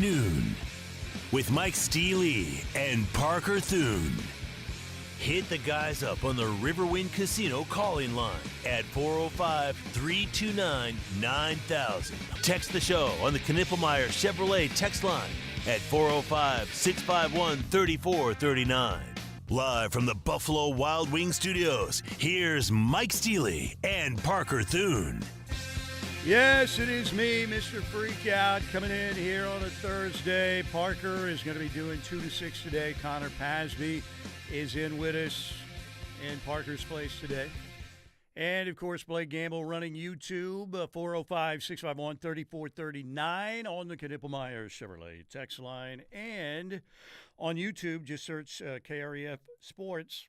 Noon with Mike Steely and Parker Thune. Hit the guys up on the Riverwind Casino calling line at 405-329-9000. Text the show on the Knippelmeyer Chevrolet text line at 405-651-3439. Live from the Buffalo Wild Wings studios, here's Mike Steely and Parker Thune. Yes, it is me, Mr. Freakout, coming in here on a Thursday. Parker is going to be doing 2 to 6 today. Connor Pasby is in with us in Parker's place today. And, of course, Blake Gamble running YouTube, 405-651-3439 on the Knippelmeyer Chevrolet text line. And on YouTube, just search KREF Sports,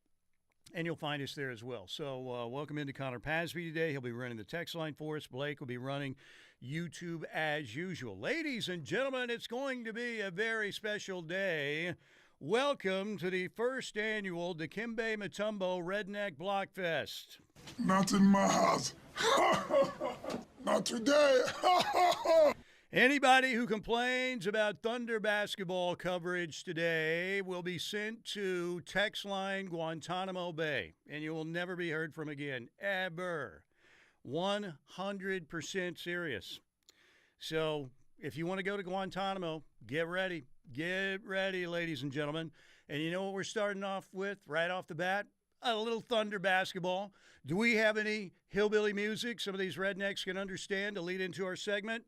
and you'll find us there as well. So welcome into Connor Pasby today. He'll be running the text line for us. Blake will be running YouTube as usual. Ladies and gentlemen, it's going to be a very special day. Welcome to the first annual Dikembe Mutombo Redneck Blockfest. Not in my house. Not today. Anybody who complains about Thunder basketball coverage today will be sent to text line Guantanamo Bay, and you will never be heard from again, ever. 100% serious. So if you want to go to Guantanamo, get ready. Get ready, ladies and gentlemen. And you know what we're starting off with right off the bat? A little Thunder basketball. Do we have any hillbilly music some of these rednecks can understand to lead into our segment?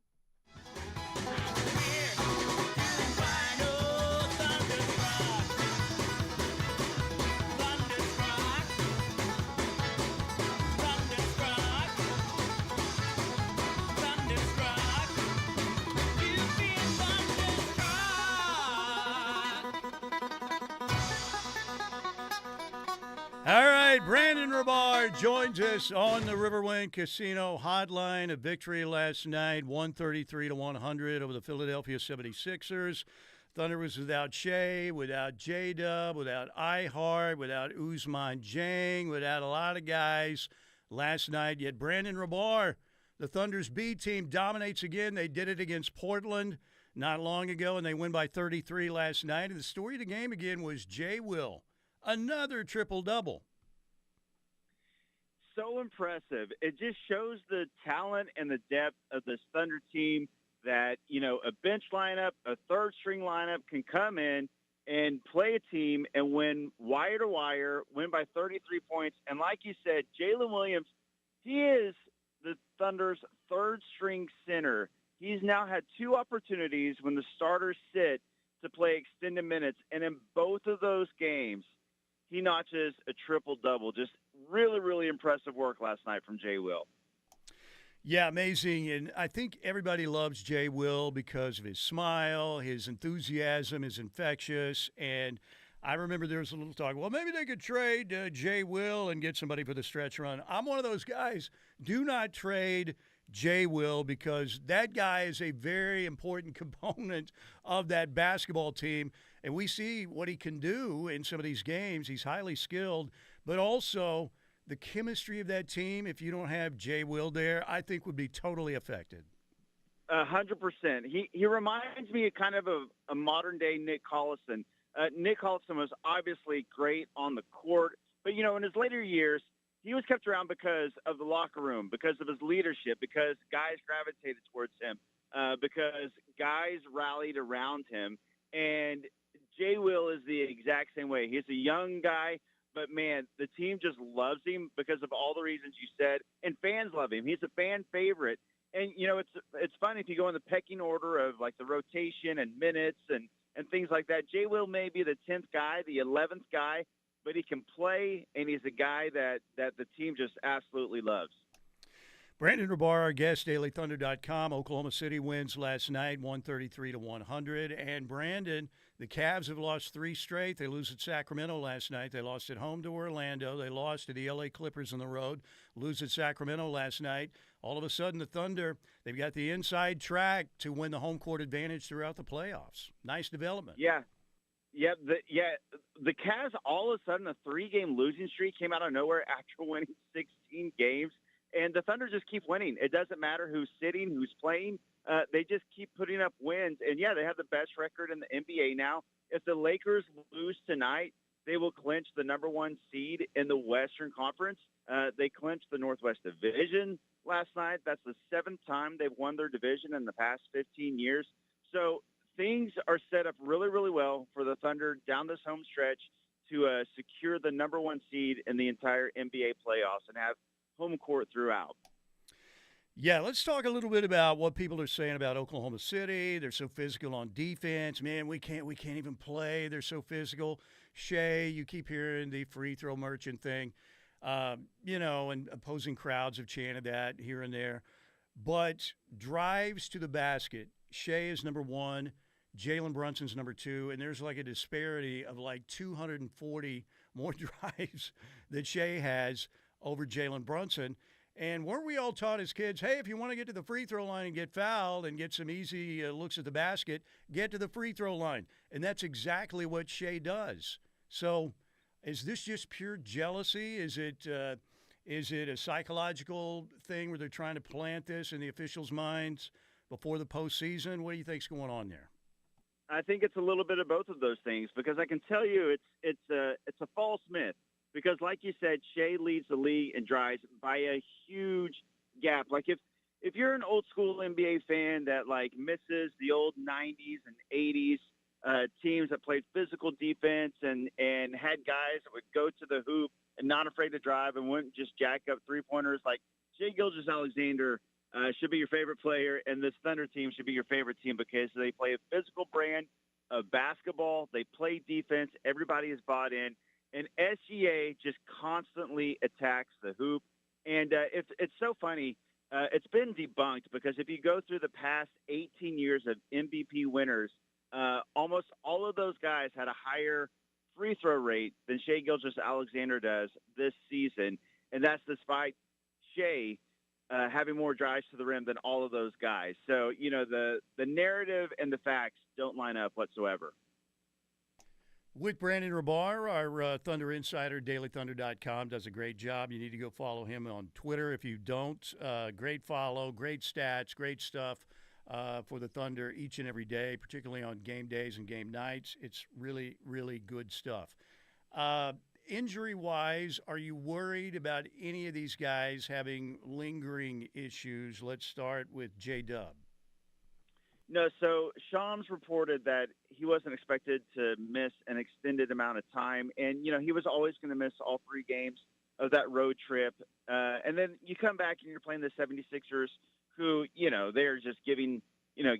All right, Brandon Rabar joins us on the Riverwind Casino hotline. A victory last night, 133-100 over the Philadelphia 76ers. Thunder was without Shea, without J-Dub, without iHeart, without Ousmane Dieng, without a lot of guys last night. Yet Brandon Rabar, the Thunder's B team, dominates again. They did it against Portland not long ago, and they win by 33 last night. And the story of the game again was Jay Will. Another triple-double. So impressive. It just shows the talent and the depth of this Thunder team that, you know, a bench lineup, a third-string lineup can come in and play a team and win wire to wire, win by 33 points. And like you said, Jalen Williams, he is the Thunder's third-string center. He's now had 2 opportunities when the starters sit to play extended minutes, and in both of those games, he notches a triple-double. Just really, really impressive work last night from Jay Will. Yeah, amazing. And I think everybody loves Jay Will because of his smile, his enthusiasm is infectious. And I remember there was a little talk, well, maybe they could trade Jay Will and get somebody for the stretch run. I'm one of those guys. Do not trade Jay Will because that guy is a very important component of that basketball team. And we see what he can do in some of these games. He's highly skilled, but also the chemistry of that team, if you don't have Jay Will there, I think would be totally affected. 100%. He reminds me of kind of a modern-day Nick Collison. Nick Collison was obviously great on the court, but, you know, in his later years, he was kept around because of the locker room, because of his leadership, because guys gravitated towards him, because guys rallied around him. And Jay Will is the exact same way. He's a young guy, but, man, the team just loves him because of all the reasons you said, and fans love him. He's a fan favorite. And, you know, it's funny if you go in the pecking order of, like, the rotation and minutes and things like that. Jay Will may be the 10th guy, the 11th guy, but he can play, and he's a guy that the team just absolutely loves. Brandon Rabar, our guest, dailythunder.com. Oklahoma City wins last night, 133-100. And Brandon, the Cavs have lost 3 straight. They lose at Sacramento last night. They lost at home to Orlando. They lost to the LA Clippers on the road. Lose at Sacramento last night. All of a sudden, the Thunder, they've got the inside track to win the home court advantage throughout the playoffs. Nice development. Yeah. The Cavs, all of a sudden, a 3-game losing streak came out of nowhere after winning 16 games. And the Thunder just keep winning. It doesn't matter who's sitting, who's playing. They just keep putting up wins. And, yeah, they have the best record in the NBA now. If the Lakers lose tonight, they will clinch the number 1 seed in the Western Conference. They clinched the Northwest Division last night. That's the 7th time they've won their division in the past 15 years. So things are set up really, really well for the Thunder down this home stretch to secure the number 1 seed in the entire NBA playoffs and have home court throughout. Yeah, let's talk a little bit about what people are saying about Oklahoma City. They're so physical on defense. Man, we can't even play. They're so physical. Shea, you keep hearing the free throw merchant thing. And opposing crowds have chanted that here and there. But drives to the basket, Shea is number 1, Jalen Brunson's number 2, and there's like a disparity of like 240 more drives that Shea has over Jalen Brunson. And weren't we all taught as kids, hey, if you want to get to the free throw line and get fouled and get some easy looks at the basket, get to the free throw line. And that's exactly what Shea does. So is this just pure jealousy? Is it a psychological thing where they're trying to plant this in the officials' minds before the postseason? What do you think's going on there? I think it's a little bit of both of those things, because I can tell you it's a false myth. Because, like you said, Shea leads the league in drives by a huge gap. Like, if you're an old-school NBA fan that, like, misses the old 90s and 80s teams that played physical defense and had guys that would go to the hoop and not afraid to drive and wouldn't just jack up three-pointers, like Shea Gilgeous-Alexander should be your favorite player, and this Thunder team should be your favorite team because they play a physical brand of basketball. They play defense. Everybody is bought in. And SGA just constantly attacks the hoop. And it's so funny. It's been debunked because if you go through the past 18 years of MVP winners, almost all of those guys had a higher free throw rate than Shea Gilgeous-Alexander does this season. And that's despite Shea having more drives to the rim than all of those guys. So, the narrative and the facts don't line up whatsoever. With Brandon Rabar, our Thunder insider, dailythunder.com, does a great job. You need to go follow him on Twitter. If you don't, great follow, great stats, great stuff for the Thunder each and every day, particularly on game days and game nights. It's really, really good stuff. Injury-wise, are you worried about any of these guys having lingering issues? Let's start with J-Dub. No, so Shams reported that he wasn't expected to miss an extended amount of time. And, he was always going to miss all 3 games of that road trip. And then you come back and you're playing the 76ers who, they're just giving,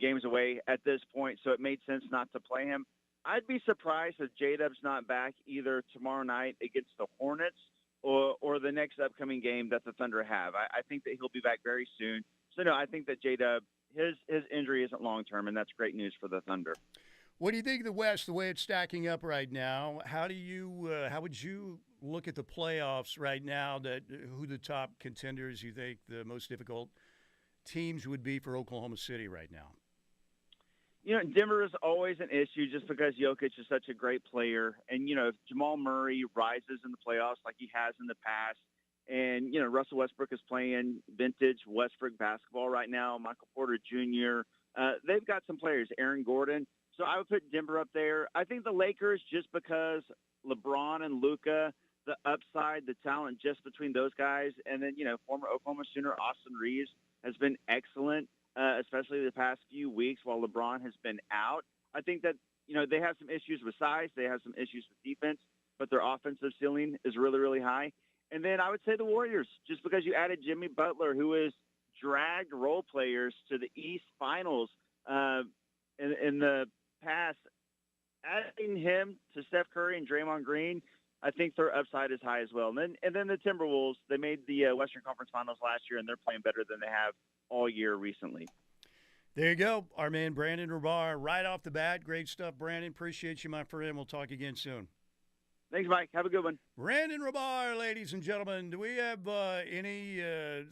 games away at this point. So it made sense not to play him. I'd be surprised if J-Dub's not back either tomorrow night against the Hornets or the next upcoming game that the Thunder have. I think that he'll be back very soon. So, no, I think that J-Dub, his injury isn't long-term, and that's great news for the Thunder. What do you think of the West, the way it's stacking up right now? How would you look at the playoffs right now, who the top contenders you think the most difficult teams would be for Oklahoma City right now? Denver is always an issue just because Jokic is such a great player. And, if Jamal Murray rises in the playoffs like he has in the past, and, Russell Westbrook is playing vintage Westbrook basketball right now. Michael Porter Jr. They've got some players, Aaron Gordon. So I would put Denver up there. I think the Lakers, just because LeBron and Luka, the upside, the talent just between those guys. And then, former Oklahoma Sooner Austin Reeves has been excellent, especially the past few weeks while LeBron has been out. I think that, they have some issues with size. They have some issues with defense, but their offensive ceiling is really, really high. And then I would say the Warriors, just because you added Jimmy Butler, who has dragged role players to the East Finals in the past. Adding him to Steph Curry and Draymond Green, I think their upside is high as well. And then the Timberwolves, they made the Western Conference Finals last year, and they're playing better than they have all year recently. There you go. Our man Brandon Rabar, right off the bat. Great stuff, Brandon. Appreciate you, my friend. We'll talk again soon. Thanks, Mike. Have a good one. Brandon Rabar, ladies and gentlemen. Do we have any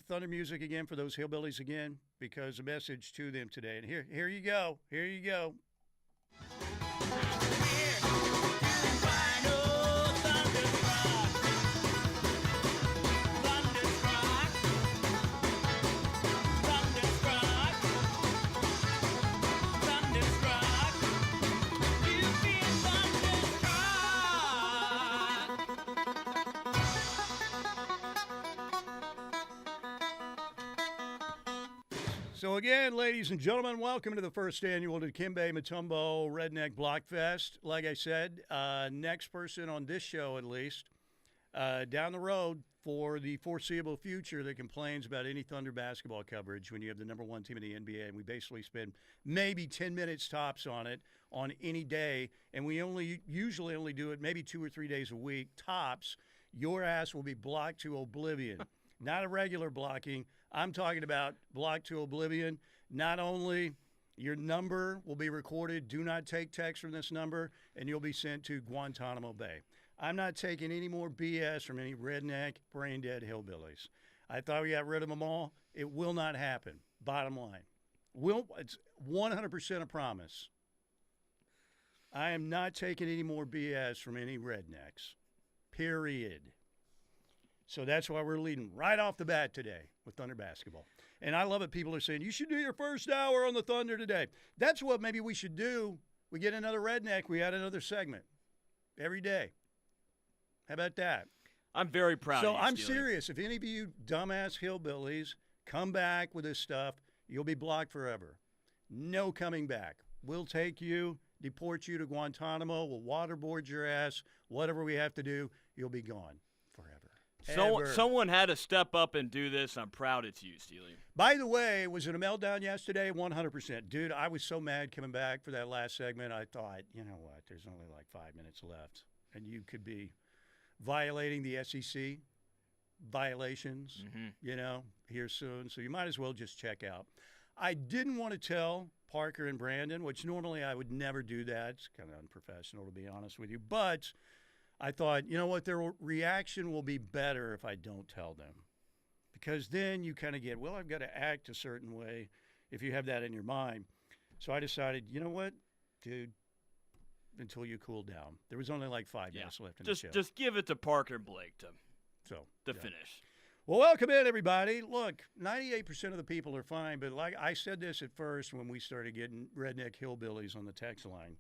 Thunder music again for those hillbillies again? Because a message to them today. And here you go. Here you go. So again, ladies and gentlemen, welcome to the first annual Dikembe Mutombo Redneck Blockfest. Like I said, next person on this show, at least, down the road for the foreseeable future that complains about any Thunder basketball coverage when you have the number one team in the NBA, and we basically spend maybe 10 minutes tops on it on any day, and we usually only do it maybe 2 or 3 days a week, tops. Your ass will be blocked to oblivion. Not a regular blocking. I'm talking about blocked to oblivion. Not only your number will be recorded, do not take text from this number, and you'll be sent to Guantanamo Bay. I'm not taking any more BS from any redneck, brain-dead hillbillies. I thought we got rid of them all. It will not happen. Bottom line. It's 100% a promise. I am not taking any more BS from any rednecks. Period. So that's why we're leading right off the bat today with Thunder basketball. And I love it. People are saying, you should do your first hour on the Thunder today. That's what maybe we should do. We get another redneck. We add another segment every day. How about that? I'm very proud of you, So I'm Steely. serious. If any of you dumbass hillbillies come back with this stuff, you'll be blocked forever. No coming back. We'll take you, deport you to Guantanamo. We'll waterboard your ass. Whatever we have to do, you'll be gone forever. Someone had to step up and do this. I'm proud it's you, Steely. By the way, was it a meltdown yesterday? 100%. Dude, I was so mad coming back for that last segment. I thought, you know what, there's only like 5 minutes left, and you could be violating the SEC violations, here soon. So you might as well just check out. I didn't want to tell Parker and Brandon, which normally I would never do that. It's kind of unprofessional, to be honest with you. But I thought, you know what, their reaction will be better if I don't tell them. Because then you kind of get, well, I've got to act a certain way if you have that in your mind. So I decided, you know what, dude, until you cool down. There was only like 5 minutes left in the show. Just give it to Parker and Blake to finish. Well, welcome in, everybody. Look, 98% of the people are fine, but like I said this at first when we started getting redneck hillbillies on the text line,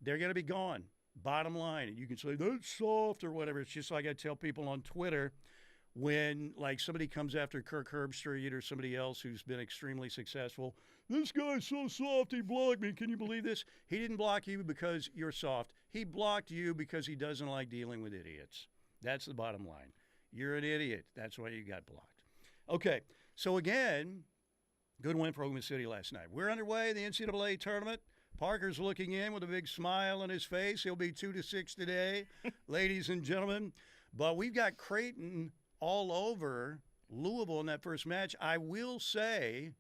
they're going to be gone. Bottom line, and you can say, that's soft or whatever. It's just like I tell people on Twitter when, like, somebody comes after Kirk Herbstreit or somebody else who's been extremely successful. This guy's so soft, he blocked me. Can you believe this? He didn't block you because you're soft. He blocked you because he doesn't like dealing with idiots. That's the bottom line. You're an idiot. That's why you got blocked. Okay, so again, good win for Oklahoma City last night. We're underway in the NCAA tournament. Parker's looking in with a big smile on his face. He'll be 2-6 today, ladies and gentlemen. But we've got Creighton all over Louisville in that first match. I will say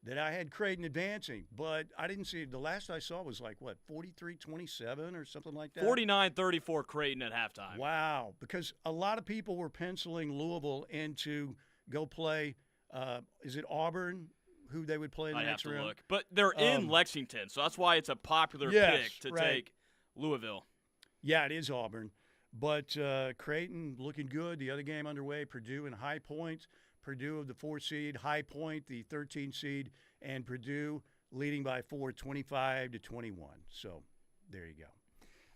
that I had Creighton advancing, but I didn't see – the last I saw was like, what, 43-27 or something like that? 49-34 Creighton at halftime. Wow, because a lot of people were penciling Louisville in to go play is it Auburn, who they would play in the next round? I have to look. But they're in Lexington, so that's why it's a popular pick to take Louisville. Yeah, it is Auburn. But Creighton looking good. The other game underway, Purdue and High Point. Purdue of the 4 seed, High Point the 13 seed, and Purdue leading by 4, 25-21. So there you go.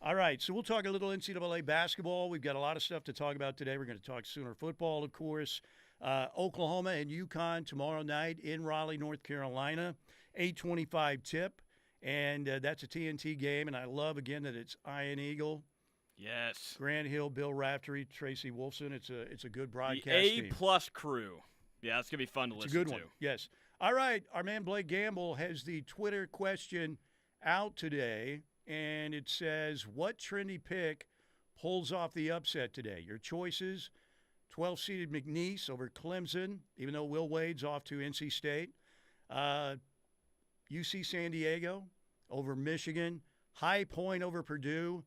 All right, so we'll talk a little NCAA basketball. We've got a lot of stuff to talk about today. We're going to talk Sooner football, of course. Oklahoma and UConn tomorrow night in Raleigh, North Carolina, 8:25 tip. And that's a TNT game, and I love, again, that it's Iron Eagle. Yes. Grant Hill, Bill Raftery, Tracy Wolfson. It's a good broadcast the team. A+ crew. Yeah, it's going to be fun to listen to. It's a good one, yes. All right, our man Blake Gamble has the Twitter question out today, and it says, what trendy pick pulls off the upset today? Your choices, 12-seeded McNeese over Clemson, even though Will Wade's off to NC State. UC San Diego over Michigan. High Point over Purdue.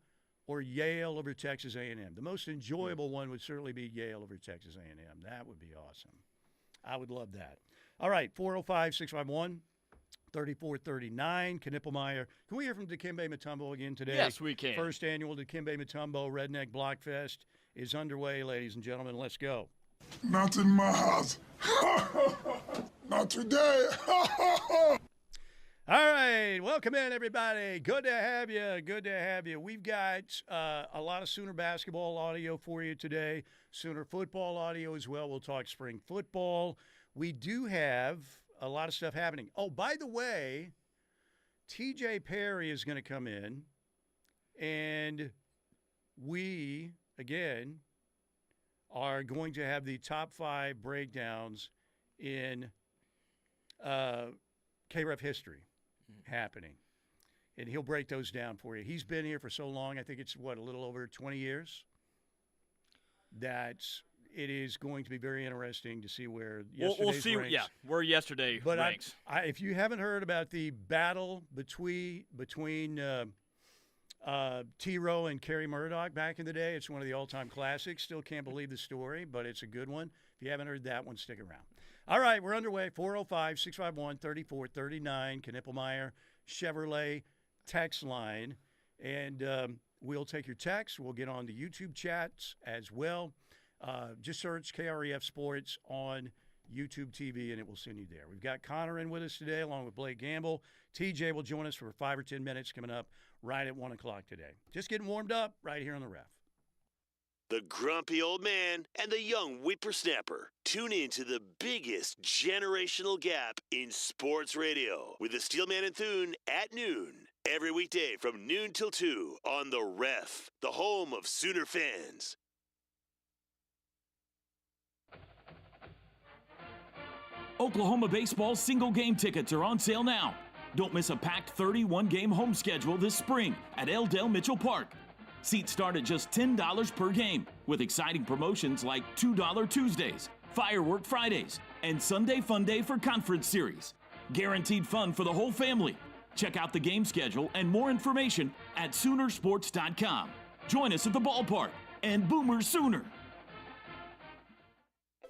Or Yale over Texas A&M. The most enjoyable one would certainly be Yale over Texas A&M. That would be awesome. I would love that. All right, 405-651-3439. Knippelmeyer. Can we hear from Dikembe Mutombo again today? Yes, we can. First annual Dikembe Mutombo Redneck Blockfest is underway, ladies and gentlemen. Let's go. Not in my house. Not today. All right, welcome in, everybody. Good to have you. Good to have you. We've got a lot of Sooner basketball audio for you today, Sooner football audio as well. We'll talk spring football. we do have a lot of stuff happening. Oh, by the way, TJ Perry is going to come in, and we, again, are going to have the top 5 breakdowns in KREF history happening. And he'll break those down for you. He's been here for so long. I think it's, a little over 20 years? It is going to be very interesting to see where yesterday's we'll see, ranks. yeah, where yesterday ranks. If you haven't heard about the battle between T-Row and Kerry Murdoch back in the day, it's one of the all-time classics. Still can't believe the story, but it's a good one. If you haven't heard that one, stick around. All right, we're underway. 405-651-3439, Knippelmeyer Chevrolet text line. And we'll take your text. We'll get on the YouTube chats as well. Just search KREF Sports on YouTube TV, and it will send you there. We've got Connor in with us today, along with Blake Gamble. TJ will join us for 5 or 10 minutes coming up right at 1 o'clock today. Just getting warmed up right here on the Ref. The grumpy old man and the young whippersnapper. Tune in to the biggest generational gap in sports radio with the Steelman and Thune at noon. Every weekday from noon till 2 on the Ref, the home of Sooner fans. Oklahoma baseball single game tickets are on sale now. Don't miss a packed 31-game home schedule this spring at L. Dale Mitchell Park. Seats start at just $10 per game, with exciting promotions like $2 Tuesdays, Firework Fridays, and Sunday Fun Day for Conference Series. Guaranteed fun for the whole family. Check out the game schedule and more information at Soonersports.com. Join us at the ballpark and Boomer Sooner.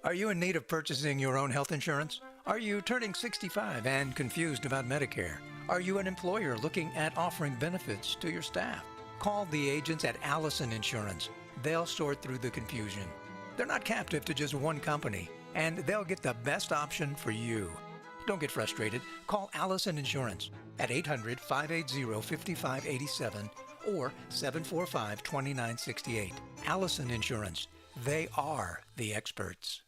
Are you in need of purchasing your own health insurance? Are you turning 65 and confused about Medicare? Are you an employer looking at offering benefits to your staff? Call the agents at Allison Insurance. They'll sort through the confusion. They're not captive to just one company, and they'll get the best option for you. Don't get frustrated. Call Allison Insurance at 800-580-5587 or 745-2968. Allison Insurance. They are the experts.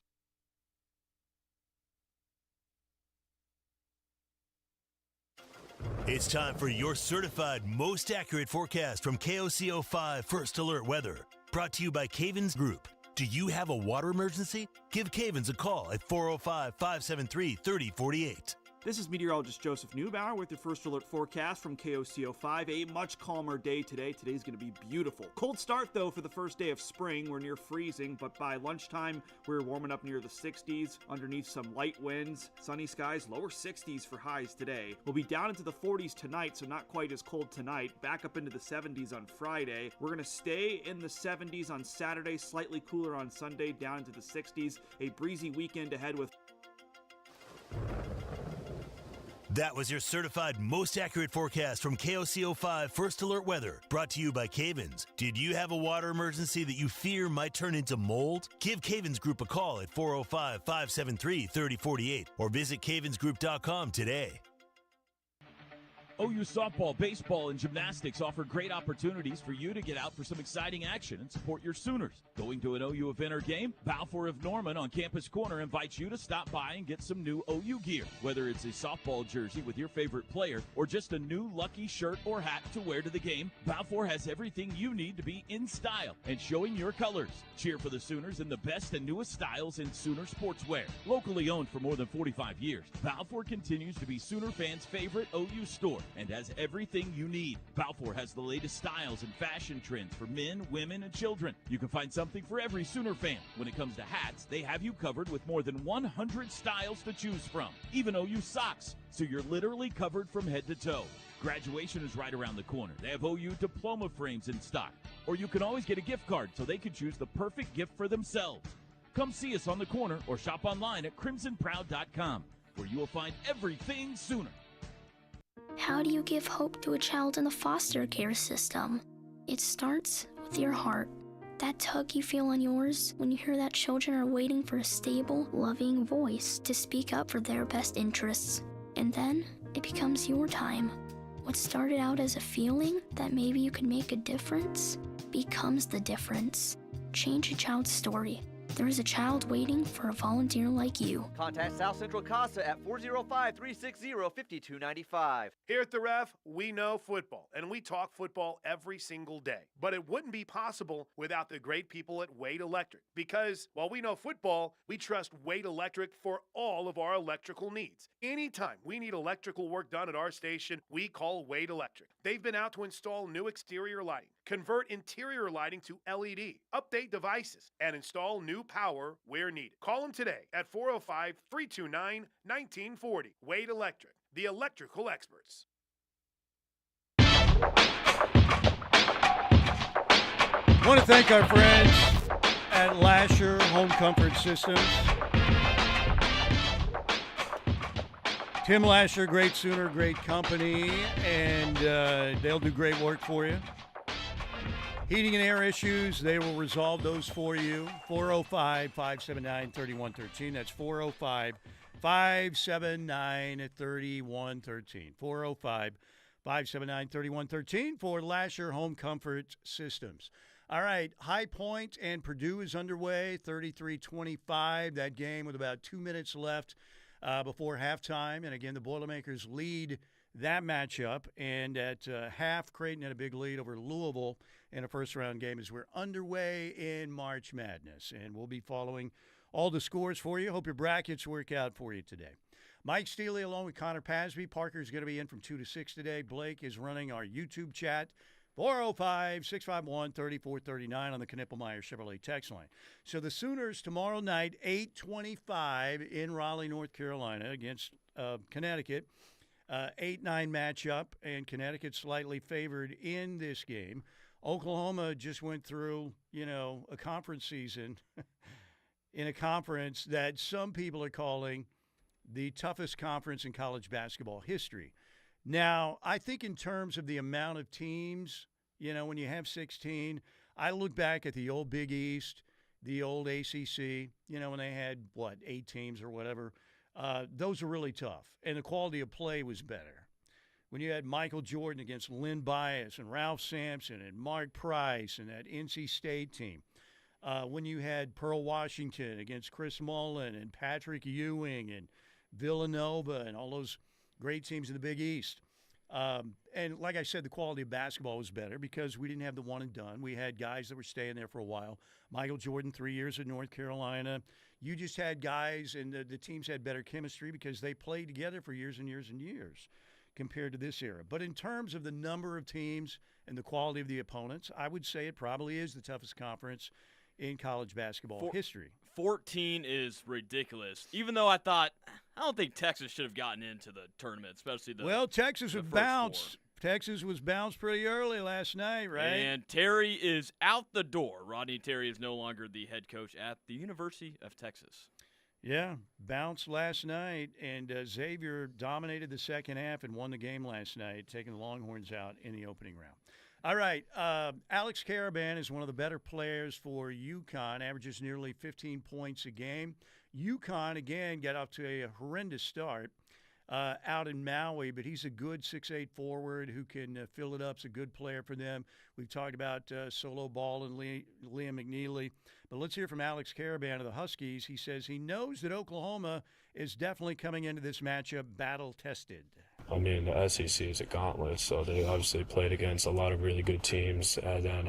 It's time for your certified most accurate forecast from KOCO5 First Alert Weather. Brought to you by Cavens Group. Do you have a water emergency? Give Cavens a call at 405-573-3048. This is meteorologist Joseph Neubauer with your First Alert forecast from KOCO5. A much calmer day today. Today's going to be beautiful. Cold start, though, for the first day of spring. We're near freezing, but by lunchtime, we're warming up near the 60s, underneath some light winds. Sunny skies, lower 60s for highs today. We'll be down into the 40s tonight, so not quite as cold tonight. Back up into the 70s on Friday. We're going to stay in the 70s on Saturday, slightly cooler on Sunday, down into the 60s. A breezy weekend ahead with... That was your certified most accurate forecast from KOCO5 First Alert Weather, brought to you by Cavens. Did you have a water emergency that you fear might turn into mold? Give Cavens Group a call at 405-573-3048 or visit cavensgroup.com today. OU softball, baseball, and gymnastics offer great opportunities for you to get out for some exciting action and support your Sooners. Going to an OU event or game? Balfour of Norman on Campus Corner invites you to stop by and get some new OU gear. Whether it's a softball jersey with your favorite player or just a new lucky shirt or hat to wear to the game, Balfour has everything you need to be in style and showing your colors. Cheer for the Sooners in the best and newest styles in Sooner sportswear. Locally owned for more than 45 years, Balfour continues to be Sooner fans' favorite OU store and has everything you need. Balfour has the latest styles and fashion trends for men, women, and children. You can find something for every Sooner fan. When it comes to hats, they have you covered with more than 100 styles to choose from. Even OU socks, so you're literally covered from head to toe. Graduation is right around the corner. They have OU diploma frames in stock. Or you can always get a gift card so they can choose the perfect gift for themselves. Come see us on the corner or shop online at crimsonproud.com, where you will find everything Sooner. How do you give hope to a child in the foster care system? It starts with your heart. That tug you feel on yours when you hear that children are waiting for a stable, loving voice to speak up for their best interests. And then it becomes your time. What started out as a feeling that maybe you could make a difference becomes the difference. Change a child's story. there is a child waiting for a volunteer like you. Contact South Central CASA at 405-360-5295. Here at The Ref, we know football, and we talk football every single day. But it wouldn't be possible without the great people at Wade Electric. Because while we know football, we trust Wade Electric for all of our electrical needs. Anytime we need electrical work done at our station, we call Wade Electric. They've been out to install new exterior lighting, convert interior lighting to LED, update devices, and install new power where needed. Call them today at 405-329-1940. Wade Electric, the electrical experts. I want to thank our friends at Lasher Home Comfort Systems. Tim Lasher, great Sooner, great company, and they'll do great work for you. Heating and air issues, they will resolve those for you. 405-579-3113. That's 405-579-3113. 405-579-3113 for Lasher Home Comfort Systems. All right, High Point and Purdue is underway, 33-25. That game with about 2 minutes left before halftime. And again, the Boilermakers lead that matchup. And at half, Creighton had a big lead over Louisville in a first-round game as we're underway in March Madness. And we'll be following all the scores for you. Hope your brackets work out for you today. Mike Steely along with Connor Pasby. Parker's going to be in from 2 to 6 today. Blake is running our YouTube chat. 405-651-3439 on the Knippelmeyer Chevrolet text line. So the Sooners tomorrow night, 8:25 in Raleigh, North Carolina against Connecticut. 8-9 matchup, and Connecticut slightly favored in this game. Oklahoma just went through, a conference season in a conference that some people are calling the toughest conference in college basketball history. Now, I think in terms of the amount of teams, when you have 16, I look back at the old Big East, the old ACC, when they had, 8 teams or whatever. Those are really tough, and the quality of play was better. When you had Michael Jordan against Lynn Bias and Ralph Sampson and Mark Price and that NC State team. When you had Pearl Washington against Chris Mullen and Patrick Ewing and Villanova and all those great teams in the Big East. And like I said, the quality of basketball was better because we didn't have the one and done. We had guys that were staying there for a while. Michael Jordan, 3 years at North Carolina. You just had guys, and the teams had better chemistry because they played together for years and years and years compared to this era. But in terms of the number of teams and the quality of the opponents, I would say it probably is the toughest conference in college basketball history. 14 is ridiculous. Even though I don't think Texas should have gotten into the tournament, especially Texas was bounced. Texas was bounced pretty early last night, right? And Terry is out the door. Rodney Terry is no longer the head coach at the University of Texas. Yeah, bounced last night, and Xavier dominated the second half and won the game last night, taking the Longhorns out in the opening round. All right, Alex Caravan is one of the better players for UConn, averages nearly 15 points a game. UConn, again, got off to a horrendous start out in Maui, but he's a good 6'8 forward who can fill it up. He's a good player for them. We've talked about Solo Ball and Liam McNeely. But let's hear from Alex Caravan of the Huskies. He says he knows that Oklahoma is definitely coming into this matchup battle-tested. I mean, the SEC is a gauntlet, so they obviously played against a lot of really good teams. And then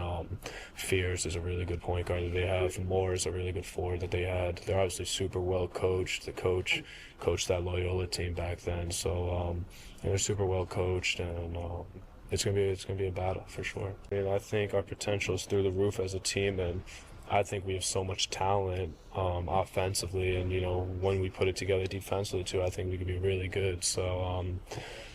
Fears is a really good point guard that they have. Moore is a really good forward that they had. They're obviously super well coached. The coach coached that Loyola team back then, so they're super well coached, and it's gonna be a battle for sure. I mean, I think our potential is through the roof as a team, and I think we have so much talent offensively, and when we put it together defensively too, I think we could be really good. So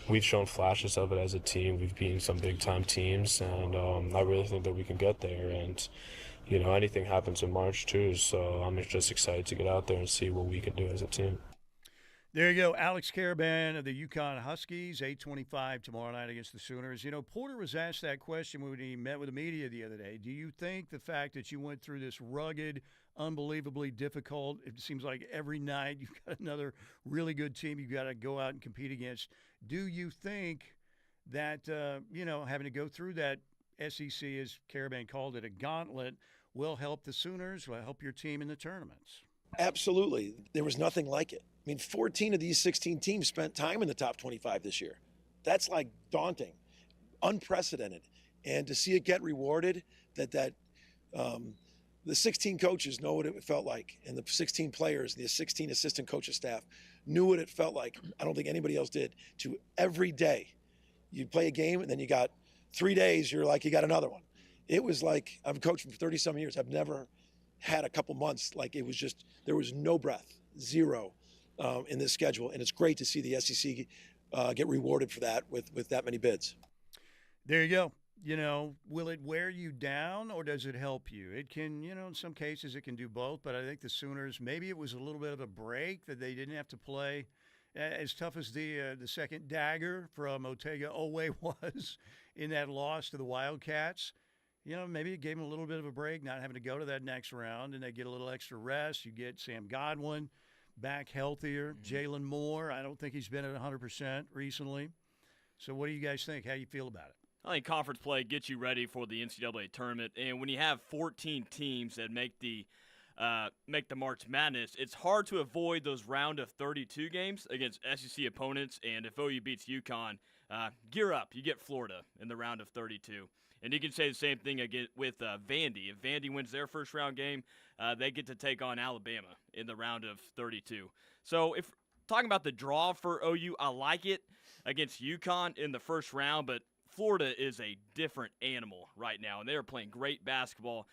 we've shown flashes of it as a team. We've beaten some big time teams, and I really think that we can get there. And anything happens in March too. So I'm just excited to get out there and see what we can do as a team. There you go, Alex Caravan of the UConn Huskies, 8:25 tomorrow night against the Sooners. Porter was asked that question when he met with the media the other day. Do you think the fact that you went through this rugged, unbelievably difficult, it seems like every night you've got another really good team you've got to go out and compete against, do you think that, having to go through that SEC, as Caravan called it, a gauntlet, will help the Sooners, will help your team in the tournaments. Absolutely. There was nothing like it. I mean, 14 of these 16 teams spent time in the top 25 this year. That's like daunting, unprecedented. And to see it get rewarded, the 16 coaches know what it felt like, and the 16 players, the 16 assistant coaches staff knew what it felt like. I don't think anybody else did. To every day, you play a game, and then you got 3 days, you're like, you got another one. It was like, I've coached for 30-some years. I've never had a couple months like it was just, there was no breath, zero in this schedule. And it's great to see the SEC get rewarded for that with that many bids. There you go. You know, will it wear you down or does it help you? It can, you know, in some cases it can do both, but I think the Sooners, maybe it was a little bit of a break that they didn't have to play as tough as the second dagger from Otega Owe was in that loss to the Wildcats. You know, maybe it gave them a little bit of a break, not having to go to that next round, and they get a little extra rest. You get Sam Godwin back healthier. Jalen Moore, I don't think he's been at 100% recently. So what do you guys think? How do you feel about it? I think conference play gets you ready for the NCAA tournament, and when you have 14 teams that make the March Madness, it's hard to avoid those round of 32 games against SEC opponents. And if OU beats UConn, gear up. You get Florida in the round of 32. And you can say the same thing again with Vandy. If Vandy wins their first round game, they get to take on Alabama in the round of 32. So if talking about the draw for OU, I like it against UConn in the first round, but Florida is a different animal right now, and they are playing great basketball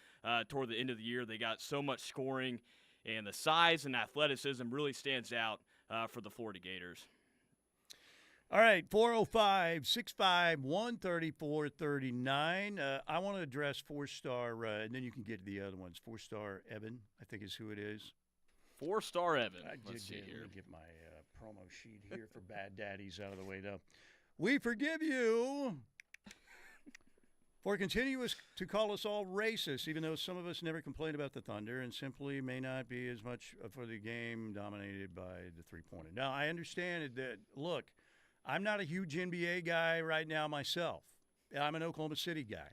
toward the end of the year. They got so much scoring, and the size and athleticism really stands out for the Florida Gators. All right, 405-651-3439. I want to address four-star, and then you can get to the other ones. Four-star Evan, I think is who it is. Four-star Evan. Let's see here. Let me get my promo sheet here for Bad Daddies out of the way, though. We forgive you for continuing to call us all racist, even though some of us never complain about the Thunder and simply may not be as much for the game dominated by the three-pointer. Now, I understand that, look, I'm not a huge NBA guy right now myself. I'm an Oklahoma City guy.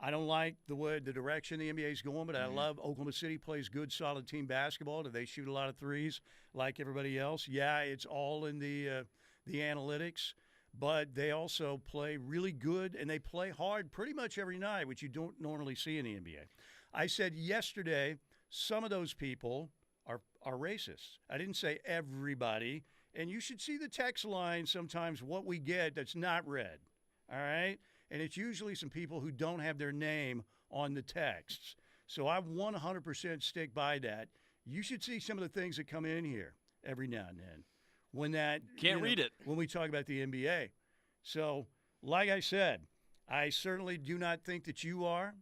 I don't like the direction the NBA is going, but I love Oklahoma City plays good, solid team basketball. Do they shoot a lot of threes like everybody else? Yeah, it's all in the analytics. But they also play really good, and they play hard pretty much every night, which you don't normally see in the NBA. I said yesterday some of those people are racist. I didn't say everybody. And you should see the text line sometimes what we get that's not read, all right? And it's usually some people who don't have their name on the texts. So I 100% stick by that. You should see some of the things that come in here every now and then. When that can't read it when we talk about the NBA. So, like I said, I certainly do not think that you are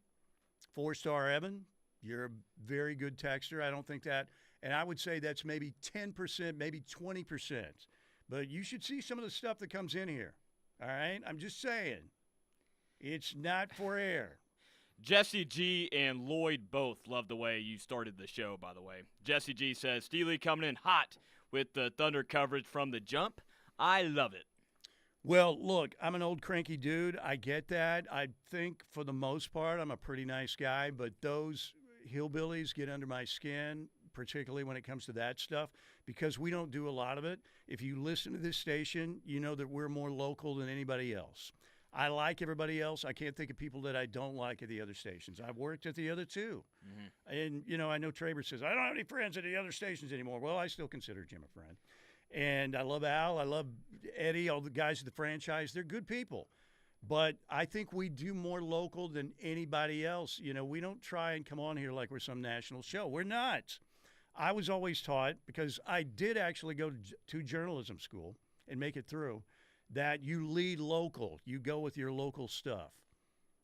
four-star Evan. You're a very good texter. I don't think that, and I would say that's maybe 10%, maybe 20%. But you should see some of the stuff that comes in here. All right, I'm just saying, it's not for air. Jesse G and Lloyd both love the way you started the show, by the way. Jesse G says, Steely coming in hot with the Thunder coverage from the jump. I love it. Well, look, I'm an old cranky dude. I get that. I think for the most part I'm a pretty nice guy, but those hillbillies get under my skin, particularly when it comes to that stuff, because we don't do a lot of it. If you listen to this station, you know that we're more local than anybody else. I like everybody else. I can't think of people that I don't like at the other stations. I've worked at the other two. And, you know, I know Traber says, I don't have any friends at the other stations anymore. Well, I still consider Jim a friend. And I love Al. I love Eddie, all the guys at the franchise. They're good people. But I think we do more local than anybody else. You know, we don't try and come on here like we're some national show. We're not. I was always taught, because I did actually go to journalism school and make it through, that you lead local. You go with your local stuff,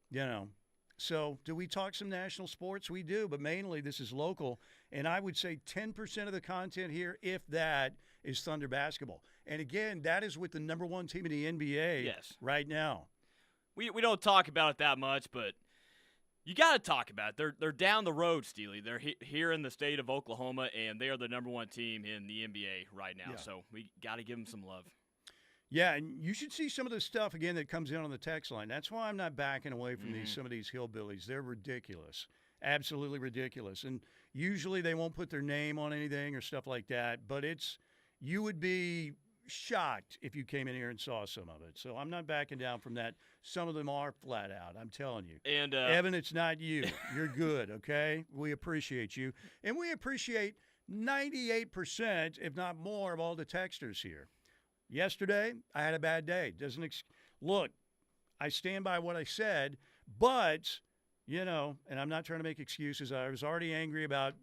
you know. So do we talk some national sports? We do, but mainly this is local. And I would say 10% of the content here, if that, is Thunder basketball. And again, that is with the number one team in the NBA right now. We don't talk about it that much, but you got to talk about it. They're down the road, Steely. They're here in the state of Oklahoma, and they are the number one team in the NBA right now. So we got to give them some love. Yeah, and you should see some of the stuff, again, that comes in on the text line. That's why I'm not backing away from some of these hillbillies. They're ridiculous. Absolutely ridiculous. And usually they won't put their name on anything or stuff like that, but you would be shocked if you came in here and saw some of it. So I'm not backing down from that. Some of them are flat out, I'm telling you. And Evan, it's not you. You're good, okay? We appreciate you. And we appreciate 98%, if not more, of all the texters here. Yesterday, I had a bad day. Look, I stand by what I said, but, and I'm not trying to make excuses. I was already angry about,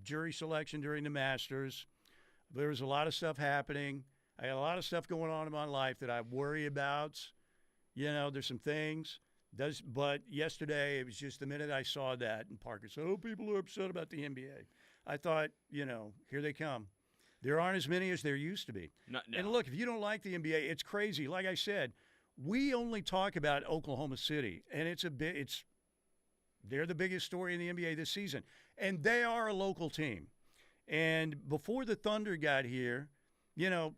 jury selection during the Masters. There was a lot of stuff happening. I got a lot of stuff going on in my life that I worry about. There's some things. But yesterday, it was just the minute I saw that, and Parker said, people are upset about the NBA. I thought, here they come. There aren't as many as there used to be. No. And look, if you don't like the NBA, it's crazy. Like I said, we only talk about Oklahoma City, and they're the biggest story in the NBA this season. And they are a local team. And before the Thunder got here,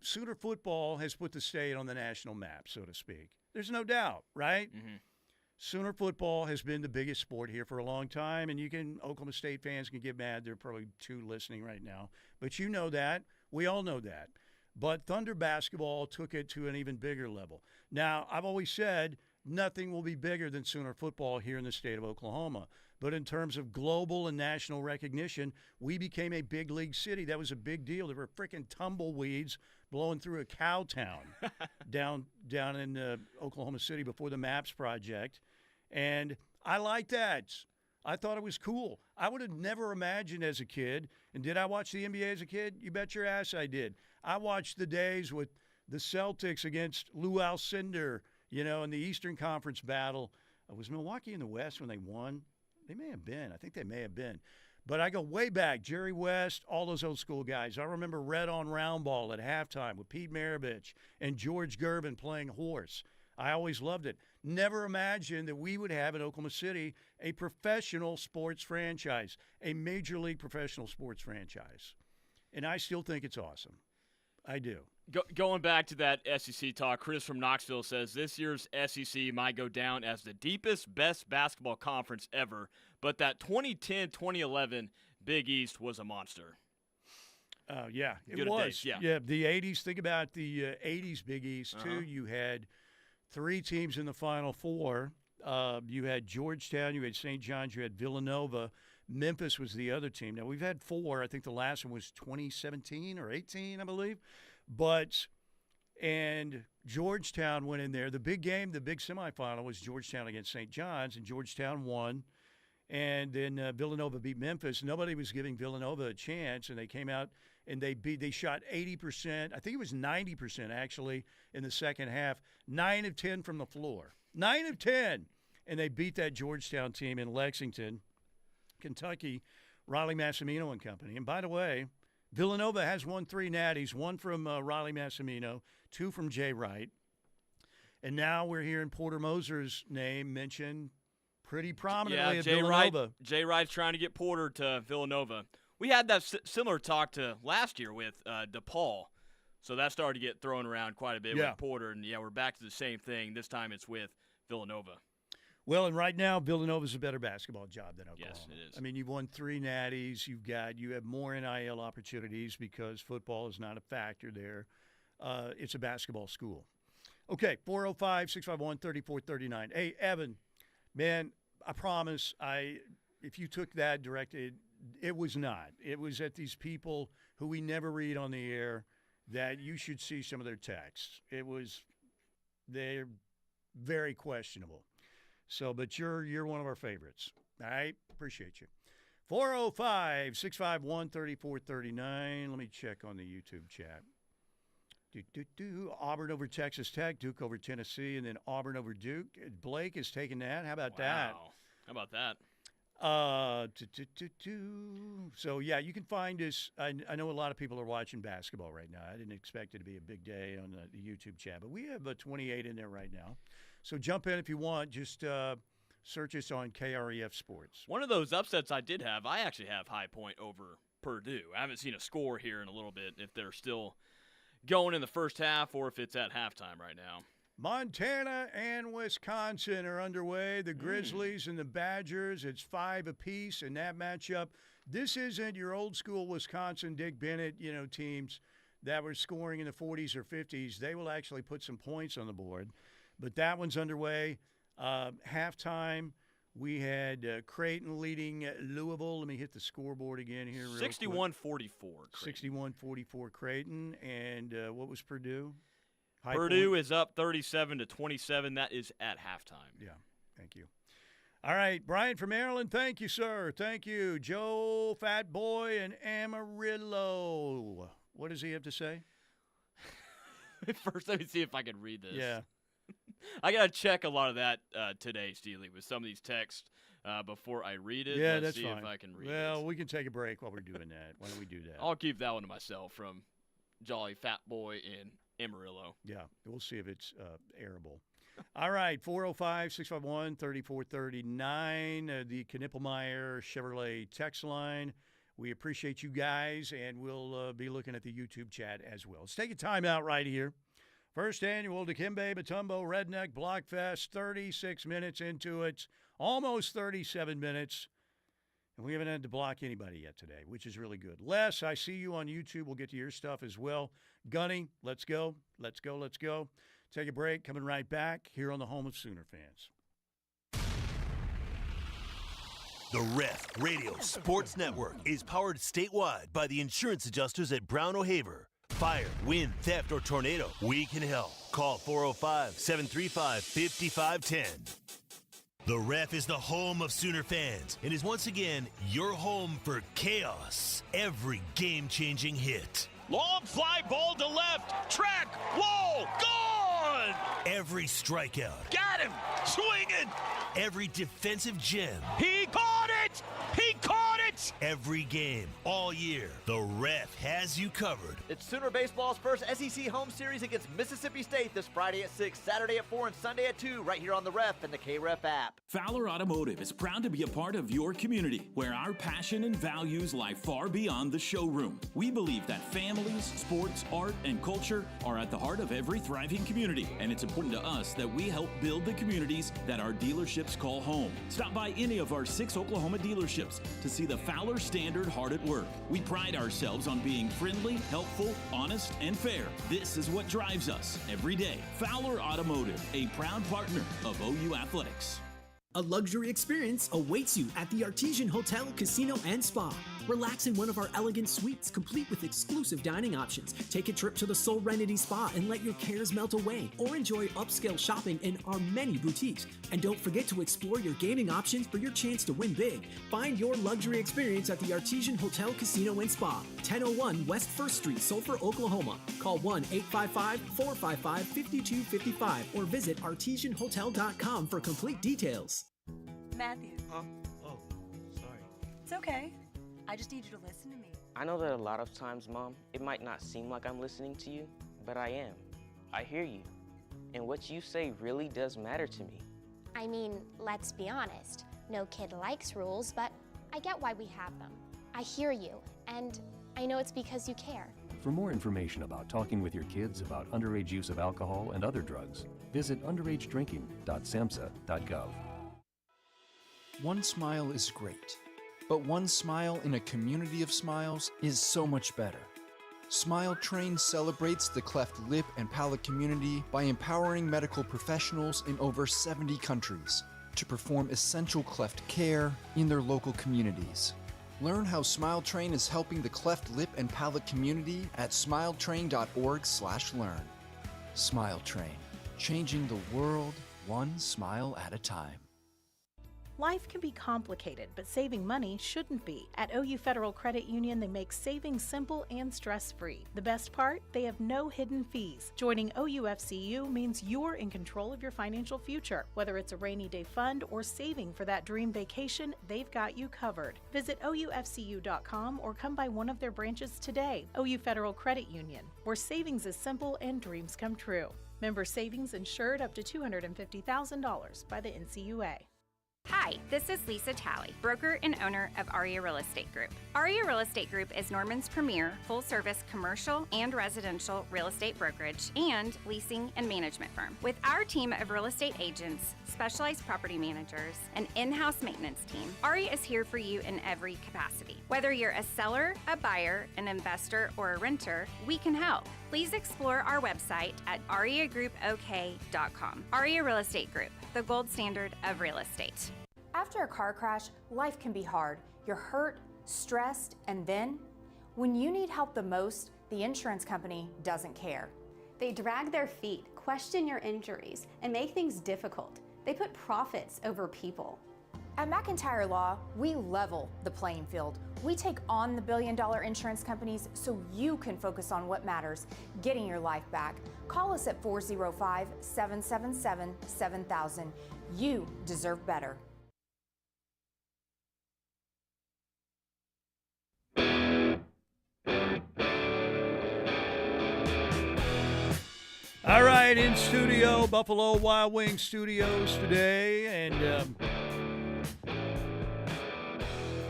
Sooner football has put the state on the national map, so to speak. There's no doubt, right? Mm-hmm. Sooner football has been the biggest sport here for a long time, and Oklahoma State fans can get mad. There are probably 2 listening right now. But you know that. We all know that. But Thunder basketball took it to an even bigger level. Now, I've always said nothing will be bigger than Sooner football here in the state of Oklahoma. But in terms of global and national recognition, we became a big league city. That was a big deal. There were freaking tumbleweeds blowing through a cow town down in Oklahoma City before the MAPS project. And I like that. I thought it was cool. I would have never imagined as a kid. And did I watch the NBA as a kid? You bet your ass I did. I watched the days with the Celtics against Lou Alcindor, in the Eastern Conference battle. Was Milwaukee in the West when they won? They may have been. I think they may have been. But I go way back. Jerry West, all those old school guys. I remember Red on Round Ball at halftime with Pete Maravich and George Gervin playing horse. I always loved it. Never imagined that we would have in Oklahoma City a professional sports franchise, a major league professional sports franchise. And I still think it's awesome. I do. Going back to that SEC talk, Chris from Knoxville says this year's SEC might go down as the deepest, best basketball conference ever, but that 2010-2011 Big East was a monster. Yeah, it Good was. days, yeah. Yeah, the 80s. Think about the 80s Big East, too. You had 3 teams in the Final Four. You had Georgetown, you had St. John's, you had Villanova. Memphis was the other team. Now, we've had 4. I think the last one was 2017 or 18, I believe. And Georgetown went in there. The big game, the big semifinal was Georgetown against St. John's, and Georgetown won. And then Villanova beat Memphis. Nobody was giving Villanova a chance, and they came out and they shot 80%. I think it was 90% actually in the second half. 9 of 10 from the floor. 9 of 10. And they beat that Georgetown team in Lexington, Kentucky, Riley Massimino and company. And by the way, Villanova has won 3 natties, 1 from Riley Massimino, 2 from Jay Wright. And now we're hearing Porter Moser's name mentioned pretty prominently at Villanova. Jay Wright's trying to get Porter to Villanova. We had that similar talk to last year with DePaul. So that started to get thrown around quite a bit with Porter. And, we're back to the same thing. This time it's with Villanova. Well, and right now, Villanova's a better basketball job than Oklahoma. Yes, it is. I mean, you've won 3 natties. You have more NIL opportunities because football is not a factor there. It's a basketball school. Okay, 405-651-3439. Hey, Evan, man, I promise if you took that directed, it was not. It was at these people who we never read on the air that you should see some of their texts. They're very questionable. So, but you're one of our favorites. All right? Appreciate you. 405-651-3439. Let me check on the YouTube chat. Auburn over Texas Tech, Duke over Tennessee, and then Auburn over Duke. Blake is taking that. How about that? How about that? So, yeah, you can find us. I know a lot of people are watching basketball right now. I didn't expect it to be a big day on the YouTube chat, but we have 28 in there right now. So jump in if you want. Just search us on KREF Sports. One of those upsets I did have, I actually have High Point over Purdue. I haven't seen a score here in a little bit, if they're still going in the first half or if it's at halftime right now. Montana and Wisconsin are underway. The Grizzlies and the Badgers, it's 5 apiece in that matchup. This isn't your old school Wisconsin, Dick Bennett, teams that were scoring in the 40s or 50s. They will actually put some points on the board. But that one's underway. Halftime, we had Creighton leading Louisville. Let me hit the scoreboard again here real quick. 61-44. 61-44 Creighton. And what was Purdue? Purdue is up 37-27. That is at halftime. Yeah, thank you. All right, Brian from Maryland, thank you, sir. Thank you. Joe, Fat Boy, and Amarillo. What does he have to say? First, let me see if I can read this. Yeah. I got to check a lot of that today, Steely, with some of these texts before I read it. Yeah, Let's that's see fine. If I can read it. Well, we can take a break while we're doing that. Why don't we do that? I'll keep that one to myself from Jolly Fat Boy in Amarillo. Yeah, we'll see if it's airable. All right, 405-651-3439, the Knippelmeyer Chevrolet text line. We appreciate you guys, and we'll be looking at the YouTube chat as well. Let's take a time out right here. First annual Dikembe Mutombo Redneck Blockfest, 36 minutes into it, almost 37 minutes. And we haven't had to block anybody yet today, which is really good. Les, I see you on YouTube. We'll get to your stuff as well. Gunny, let's go. Let's go. Let's go. Take a break. Coming right back here on the home of Sooner fans. The Ref Radio Sports Network is powered statewide by the insurance adjusters at Brown O'Haver. Fire, wind, theft, or tornado, we can help. Call 405-735-5510. The Ref is the home of Sooner fans and is once again your home for chaos. Every game-changing hit. Long fly ball to left. Track. Whoa. Gone. Every strikeout. Got him. Swinging. Every defensive gem. He caught it. He caught it. Every game, all year, the Ref has you covered. It's Sooner Baseball's first SEC home series against Mississippi State this Friday at 6, Saturday at 4, and Sunday at 2, right here on the Ref and the K-Ref app. Fowler Automotive is proud to be a part of your community, where our passion and values lie far beyond the showroom. We believe that families, sports, art, and culture are at the heart of every thriving community, and it's important to us that we help build the communities that our dealerships call home. Stop by any of our 6 Oklahoma dealerships to see the Fowler standard hard at work. We pride ourselves on being friendly, helpful, honest, and fair. This is what drives us every day. Fowler Automotive, a proud partner of OU Athletics. A luxury experience awaits you at the Artesian Hotel, Casino, and Spa. Relax in one of our elegant suites, complete with exclusive dining options. Take a trip to the Serenity Spa and let your cares melt away, or enjoy upscale shopping in our many boutiques. And don't forget to explore your gaming options for your chance to win big. Find your luxury experience at the Artesian Hotel, Casino, and Spa, 1001 West 1st Street, Sulphur, Oklahoma. Call 1-855-455-5255 or visit artesianhotel.com for complete details. Matthew. Huh? Oh, sorry. It's okay. I just need you to listen to me. I know that a lot of times, Mom, it might not seem like I'm listening to you, but I am. I hear you. And what you say really does matter to me. I mean, let's be honest. No kid likes rules, but I get why we have them. I hear you, and I know it's because you care. For more information about talking with your kids about underage use of alcohol and other drugs, visit underagedrinking.samhsa.gov. One smile is great, but one smile in a community of smiles is so much better. Smile Train celebrates the cleft lip and palate community by empowering medical professionals in over 70 countries to perform essential cleft care in their local communities. Learn how Smile Train is helping the cleft lip and palate community at smiletrain.org/learn. Smile Train, changing the world one smile at a time. Life can be complicated, but saving money shouldn't be. At OU Federal Credit Union, they make saving simple and stress-free. The best part? They have no hidden fees. Joining OUFCU means you're in control of your financial future. Whether it's a rainy day fund or saving for that dream vacation, they've got you covered. Visit OUFCU.com or come by one of their branches today. OU Federal Credit Union, where savings is simple and dreams come true. Member savings insured up to $250,000 by the NCUA. Hi, this is Lisa Talley, broker and owner of Aria Real Estate Group. Aria Real Estate Group is Norman's premier full-service commercial and residential real estate brokerage and leasing and management firm. With our team of real estate agents, specialized property managers, and in-house maintenance team, Aria is here for you in every capacity. Whether you're a seller, a buyer, an investor, or a renter, we can help. Please explore our website at ariagroupok.com. Aria Real Estate Group, the gold standard of real estate. After a car crash, life can be hard. You're hurt, stressed, and then, when you need help the most, the insurance company doesn't care. They drag their feet, question your injuries, and make things difficult. They put profits over people. At McIntyre Law, we level the playing field. We take on the billion-dollar insurance companies so you can focus on what matters, getting your life back. Call us at 405-777-7000. You deserve better. All right, in studio, Buffalo Wild Wings Studios today, and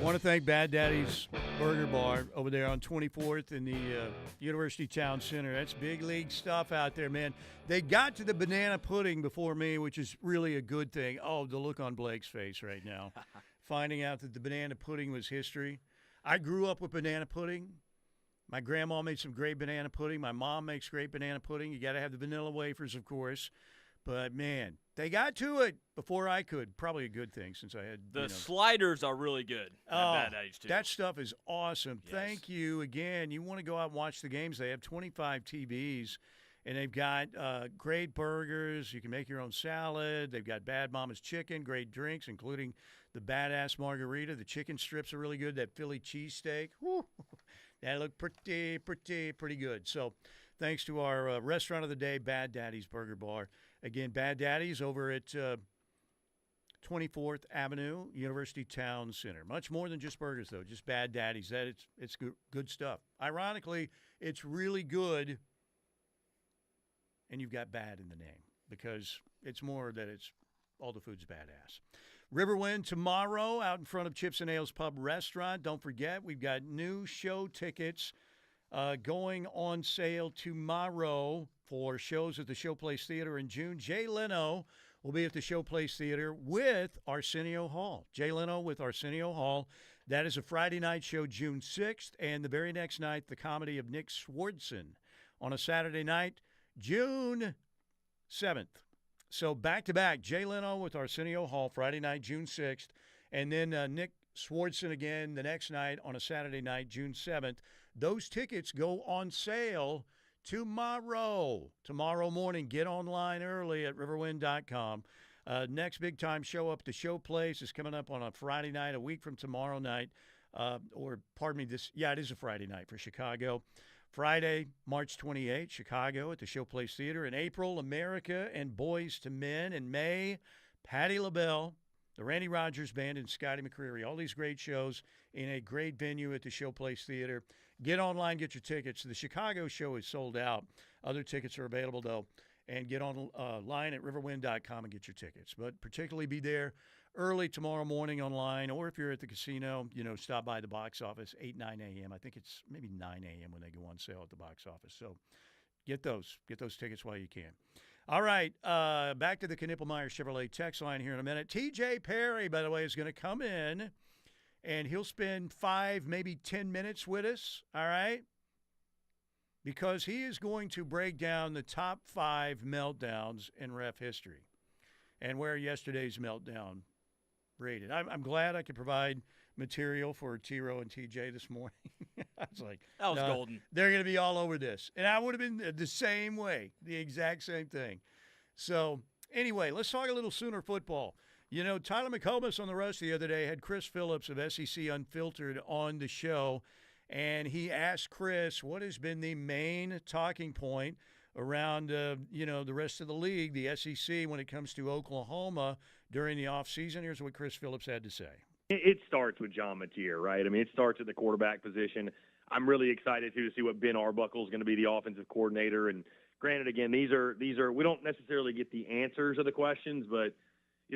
want to thank Bad Daddy's Burger Bar over there on 24th in the University Town Center. That's big league stuff out there, man. They got to the banana pudding before me, which is really a good thing. Oh, the look on Blake's face right now, finding out that the banana pudding was history. I grew up with banana pudding. My grandma made some great banana pudding. My mom makes great banana pudding. You got to have the vanilla wafers, of course. But, man, they got to it before I could. Probably a good thing since I had, The sliders are really good. Bad Daddy's, too. That stuff is awesome. Yes. Thank you again. You want to go out and watch the games. They have 25 TVs, and they've got great burgers. You can make your own salad. They've got Bad Mama's Chicken, great drinks, including the badass margarita. The chicken strips are really good. That Philly cheesesteak. Whew. That looked pretty good. So thanks to our restaurant of the day, Bad Daddy's Burger Bar. Again, Bad Daddy's over at 24th Avenue, University Town Center. Much more than just burgers, though, just Bad Daddy's. It's good stuff. Ironically, it's really good, and you've got bad in the name because it's more that it's all the food's badass. Riverwind tomorrow out in front of Chips and Ales Pub Restaurant. Don't forget, we've got new show tickets going on sale tomorrow for shows at the Showplace Theater in June. Jay Leno will be at the Showplace Theater with Arsenio Hall. Jay Leno with Arsenio Hall. That is a Friday night show, June 6th, and the very next night, the comedy of Nick Swardson on a Saturday night, June 7th. So back-to-back, Jay Leno with Arsenio Hall, Friday night, June 6th, and then Nick Swardson again the next night on a Saturday night, June 7th. Those tickets go on sale tomorrow morning. Get online early at riverwind.com. Next big-time show up at the Showplace is coming up on a Friday night, a week from tomorrow night. It is a Friday night for Chicago. Friday, March 28th, Chicago at the Showplace Theater. In April, America and Boys to Men. In May, Patti LaBelle, the Randy Rogers Band, and Scotty McCreery. All these great shows in a great venue at the Showplace Theater. Get online, get your tickets. The Chicago show is sold out. Other tickets are available, though. And get online at riverwind.com and get your tickets. But particularly be there early tomorrow morning online, or if you're at the casino, stop by the box office 8, 9 a.m. I think it's maybe 9 a.m. when they go on sale at the box office. So get those tickets while you can. All right, back to the Knippelmeyer Chevrolet text line here in a minute. TJ Perry, by the way, is going to come in, and he'll spend 5, maybe 10 minutes with us, all right? Because he is going to break down the top 5 meltdowns in ref history and where yesterday's meltdown rated. I'm glad I could provide material for T-Row and TJ this morning. I was like, that was golden. They're going to be all over this. And I would have been the same way, the exact same thing. So anyway, let's talk a little Sooner football. Tyler McComas on the Rush the other day had Chris Phillips of SEC Unfiltered on the show, and he asked Chris what has been the main talking point around, the rest of the league, the SEC, when it comes to Oklahoma during the offseason. Here's what Chris Phillips had to say. It starts with John Mateer, right? I mean, it starts at the quarterback position. I'm really excited, too, to see what Ben Arbuckle is going to be the offensive coordinator. And granted, again, these are we don't necessarily get the answers of the questions, but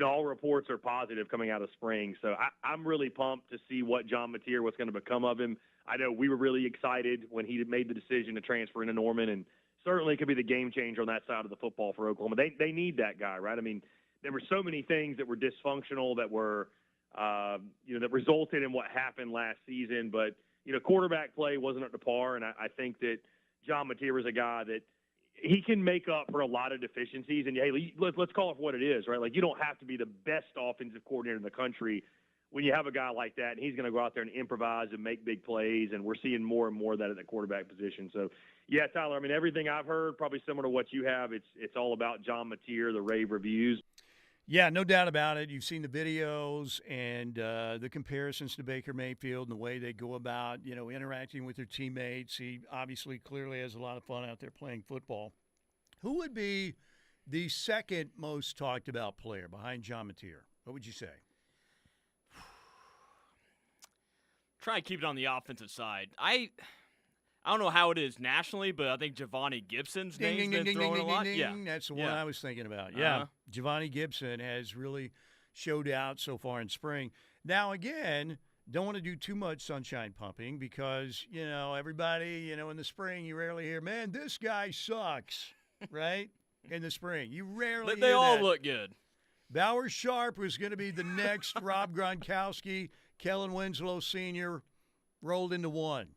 all reports are positive coming out of spring. So I'm really pumped to see what John Mateer, what's going to become of him. I know we were really excited when he made the decision to transfer into Norman, and certainly could be the game changer on that side of the football for Oklahoma. They need that guy, right? I mean, there were so many things that were dysfunctional that were, that resulted in what happened last season. But, quarterback play wasn't up to par, and I think that John Mateer is a guy that he can make up for a lot of deficiencies. And, hey, let's call it for what it is, right? Like, you don't have to be the best offensive coordinator in the country when you have a guy like that, and he's going to go out there and improvise and make big plays, and we're seeing more and more of that at the quarterback position. So, yeah, Tyler, I mean, everything I've heard, probably similar to what you have, it's all about John Mateer, the rave reviews. Yeah, no doubt about it. You've seen the videos and the comparisons to Baker Mayfield and the way they go about, interacting with their teammates. He obviously clearly has a lot of fun out there playing football. Who would be the second most talked about player behind John Mateer? What would you say? Try to keep it on the offensive side. I don't know how it is nationally, but I think Giovanni Gibson's name's been thrown a lot. Yeah, that's the one I was thinking about. Yeah, Giovanni Gibson has really showed out so far in spring. Now, again, don't want to do too much sunshine pumping because, everybody, in the spring you rarely hear, man, this guy sucks, right? In the spring. You rarely But they hear all that. look good. Bauer Sharp was going to be the next Rob Gronkowski. Kellen Winslow Sr. rolled into one.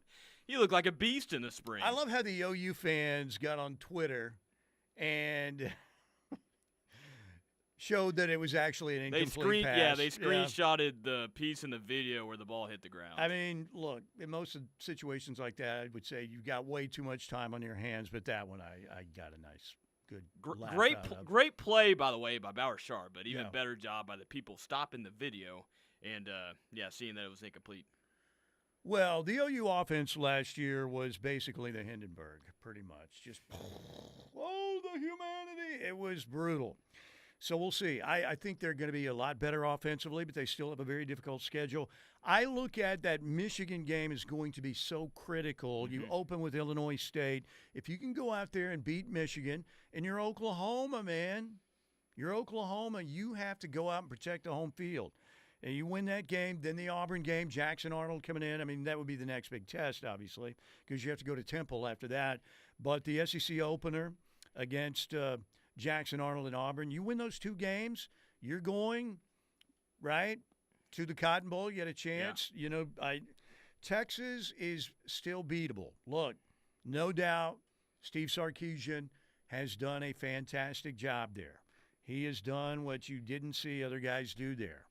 You look like a beast in the spring. I love how the OU fans got on Twitter and showed that it was actually an incomplete pass. Yeah, they screenshotted the piece in the video where the ball hit the ground. I mean, look, in most of situations like that, I would say you've got way too much time on your hands, but that one I got a nice, good laugh out of. Great play, by the way, by Bauer Sharp, but even better job by the people stopping the video and, seeing that it was incomplete. Well, the OU offense last year was basically the Hindenburg, pretty much. Just, the humanity. It was brutal. So we'll see. I think they're going to be a lot better offensively, but they still have a very difficult schedule. I look at that Michigan game as going to be so critical. Mm-hmm. You open with Illinois State. If you can go out there and beat Michigan, and you're Oklahoma, man. You're Oklahoma. You have to go out and protect the home field. And you win that game, then the Auburn game, Jackson Arnold coming in. I mean, that would be the next big test, obviously, because you have to go to Temple after that. But the SEC opener against Jackson Arnold and Auburn, you win those two games, you're going, right, to the Cotton Bowl. You get a chance. Yeah. Texas is still beatable. Look, no doubt Steve Sarkisian has done a fantastic job there. He has done what you didn't see other guys do there.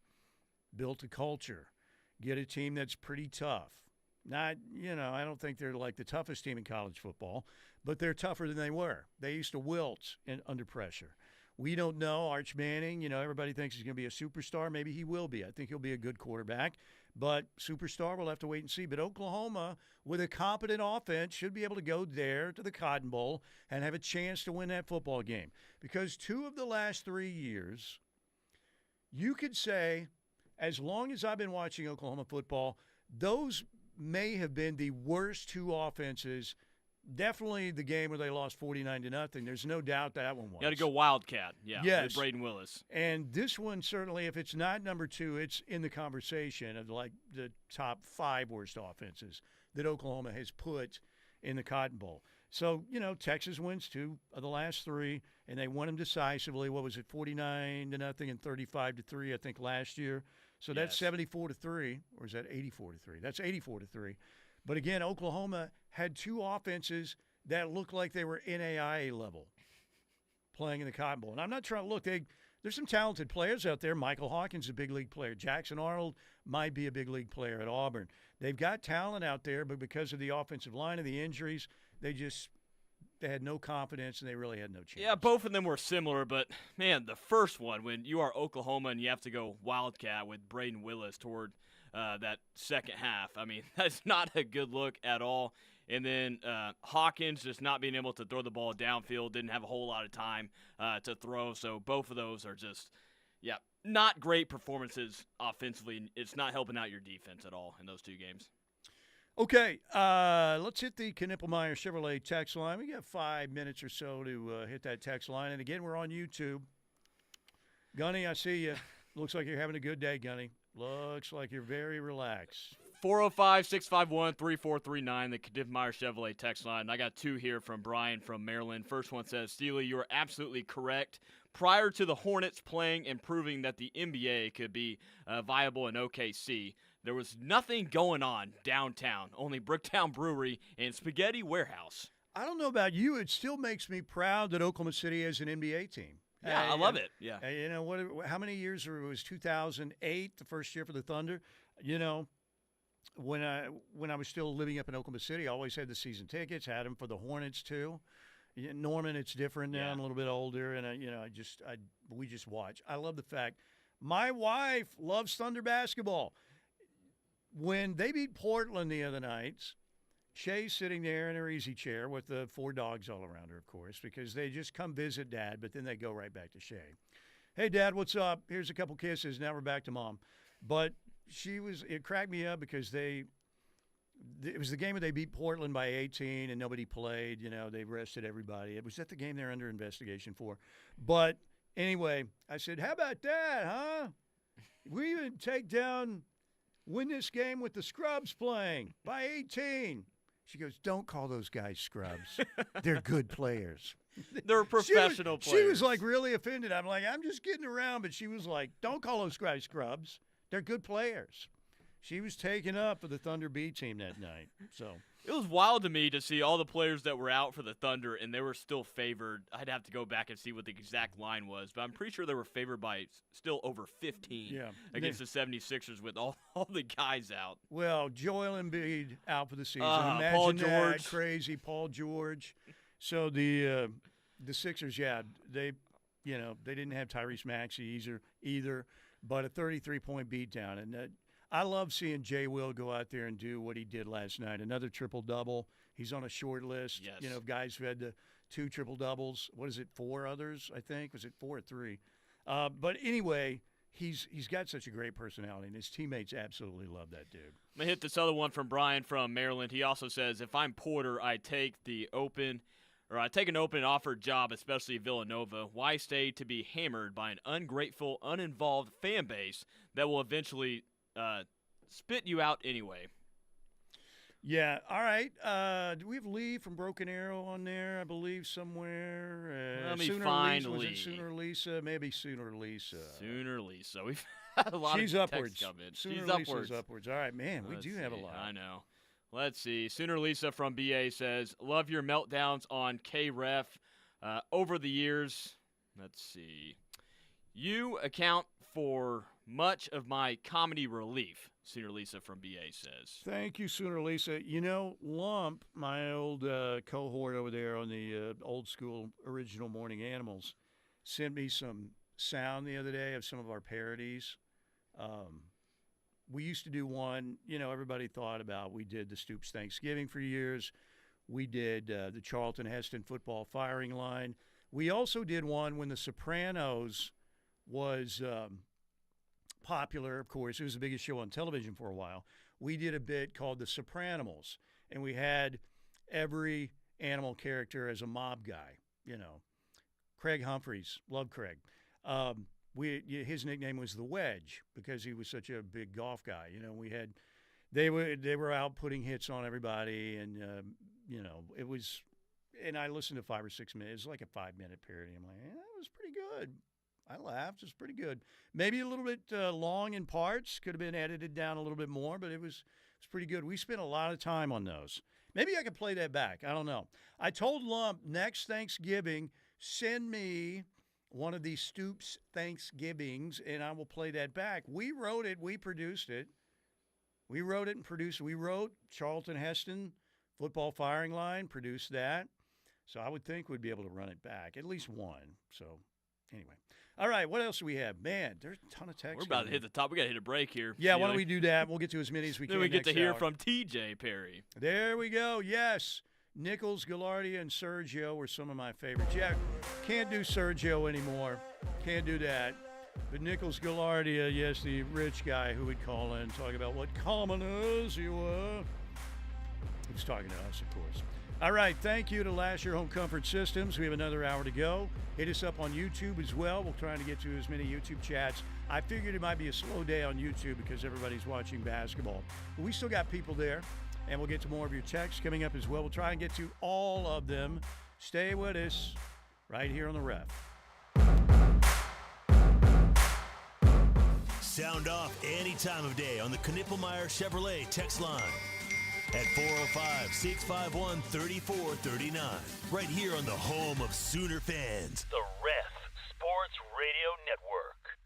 Built a culture, get a team that's pretty tough. Not, I don't think they're like the toughest team in college football, but they're tougher than they were. They used to wilt under pressure. We don't know. Arch Manning, everybody thinks he's going to be a superstar. Maybe he will be. I think he'll be a good quarterback, but superstar, we'll have to wait and see. But Oklahoma, with a competent offense, should be able to go there to the Cotton Bowl and have a chance to win that football game. Because 2 of the last 3 years, you could say, as long as I've been watching Oklahoma football, those may have been the worst 2 offenses. Definitely the game where they lost 49-0. There's no doubt that one was. You got to go Wildcat, yes. With Braden Willis. And this one, certainly, if it's not number 2, it's in the conversation of like the top 5 worst offenses that Oklahoma has put in the Cotton Bowl. So, Texas wins 2 of the last 3, and they won them decisively. What was it, 49-0 and 35-3, I think, last year. So that's 74-3, or is that 84-3? That's 84-3. But again, Oklahoma had 2 offenses that looked like they were NAIA level playing in the Cotton Bowl. And I'm not trying to look. There's some talented players out there. Michael Hawkins is a big league player. Jackson Arnold might be a big league player at Auburn. They've got talent out there, but because of the offensive line and the injuries, they had no confidence, and they really had no chance. Yeah, both of them were similar, but, man, the first one, when you are Oklahoma and you have to go Wildcat with Braden Willis toward that second half, I mean, that's not a good look at all. And then Hawkins just not being able to throw the ball downfield, didn't have a whole lot of time to throw. So both of those are just, not great performances offensively. It's not helping out your defense at all in those 2 games. Okay, let's hit the Knippelmeyer Chevrolet text line. We got 5 minutes or so to hit that text line. And again, we're on YouTube. Gunny, I see you. Looks like you're having a good day, Gunny. Looks like you're very relaxed. 405-651-3439, the Kdiv-Meyer Chevrolet text line. I got two here from Brian from Maryland. First one says, Steely, you are absolutely correct. Prior to the Hornets playing and proving that the NBA could be viable in OKC, there was nothing going on downtown, only Bricktown Brewery and Spaghetti Warehouse. I don't know about you. It still makes me proud that Oklahoma City has an NBA team. Yeah, I love it. Yeah. You know, how many years it was 2008, the first year for the Thunder? You know, when I was still living up in Oklahoma City, I always had the season tickets, had them for the Hornets too. Norman, it's different now. I'm a little bit older, and we just watch. I love the fact my wife loves Thunder basketball. When they beat Portland the other night, Shay's sitting there in her easy chair with the 4 dogs all around her, of course, because they just come visit Dad, but then they go right back to Shay. Hey, Dad, what's up? Here's a couple kisses. Now we're back to Mom. But it cracked me up because it was the game where they beat Portland by 18 and nobody played. You know, they rested everybody. It was that the game they're under investigation for. But anyway, I said, how about that, huh? We even win this game with the scrubs playing by 18. She goes, don't call those guys scrubs. They're good players. They're professional players. She was like really offended. I'm like, I'm just kidding around. But she was like, don't call those guys scrubs. They're good players. She was taken up for the Thunder B team that night. So it was wild to me to see all the players that were out for the Thunder, and they were still favored. I'd have to go back and see what the exact line was, but I'm pretty sure they were favored by still over 15 against the 76ers with all the guys out. Well, Joel Embiid out for the season. Imagine Paul that, George. crazy Paul George. So the Sixers, they didn't have Tyrese Maxey either, but a 33-point beatdown. And I love seeing Jay Will go out there and do what he did last night. Another triple-double. He's on a short list, of guys who had the 2 triple-doubles. What is it, 4 others, I think? Was it 4 or 3? But anyway, he's got such a great personality, and his teammates absolutely love that dude. I'm going to hit this other one from Brian from Maryland. He also says, if I'm Porter, I take an open offered job, especially Villanova. Why stay to be hammered by an ungrateful, uninvolved fan base that will eventually spit you out anyway? Yeah, all right. Do we have Lee from Broken Arrow on there, I believe, somewhere? Let me find Lee. Was Lee. it Sooner Lisa? Maybe Sooner Lisa. Sooner Lisa. We've had a lot She's of upwards. texts come in. Sooner She's Lisa's upwards. All right, man, we do have a lot. I know. Let's see. Sooner Lisa from BA says, love your meltdowns on K-Ref over the years. Let's see. You account for much of my comedy relief, Sooner Lisa from BA says. Thank you, Sooner Lisa. You know, Lump, my old cohort over there on the old school original Morning Animals, sent me some sound the other day of some of our parodies. We used to do one, everybody thought about, we did the Stoops Thanksgiving for years. We did the Charlton Heston football firing line. We also did one when The Sopranos was popular, of course. It was the biggest show on television for a while. We did a bit called The Sopranimals, and we had every animal character as a mob guy, Craig Humphreys, love Craig. His nickname was the Wedge because he was such a big golf guy. They were out putting hits on everybody, and it was. And I listened to 5 or 6 minutes. It was like a 5-minute parody. I'm like, that was pretty good. I laughed. It was pretty good. Maybe a little bit long in parts. Could have been edited down a little bit more, but it was pretty good. We spent a lot of time on those. Maybe I could play that back. I don't know. I told Lump next Thanksgiving, send me one of these Stoops Thanksgivings, and I will play that back. We wrote it. We produced it. We wrote it and produced it. We wrote Charlton Heston football firing line, produced that. So I would think we'd be able to run it back, at least one. So anyway. All right, what else do we have? Man, there's a ton of text. We're about to hit the top. We got to hit a break here. Yeah, why don't we do that? We'll get to as many as we can. Then we get to hear hour. from TJ Perry. There we go. Yes. Nichols, Galardia, and Sergio were some of my favorites. Yeah, can't do Sergio anymore. Can't do that. But Nichols, Galardia, yes, the rich guy who would call in, talk about what commoners you were. He was talking to us, of course. All right, thank you to Lasher Home Comfort Systems. We have another hour to go. Hit us up on YouTube as well. We're trying to get to as many YouTube chats. I figured it might be a slow day on YouTube because everybody's watching basketball. But we still got people there, and we'll get to more of your texts coming up as well. We'll try and get to all of them. Stay with us right here on The Ref. Sound off any time of day on the Knippelmeyer Chevrolet text line at 405-651-3439. Right here on the home of Sooner fans, the Ref Sports Radio Network.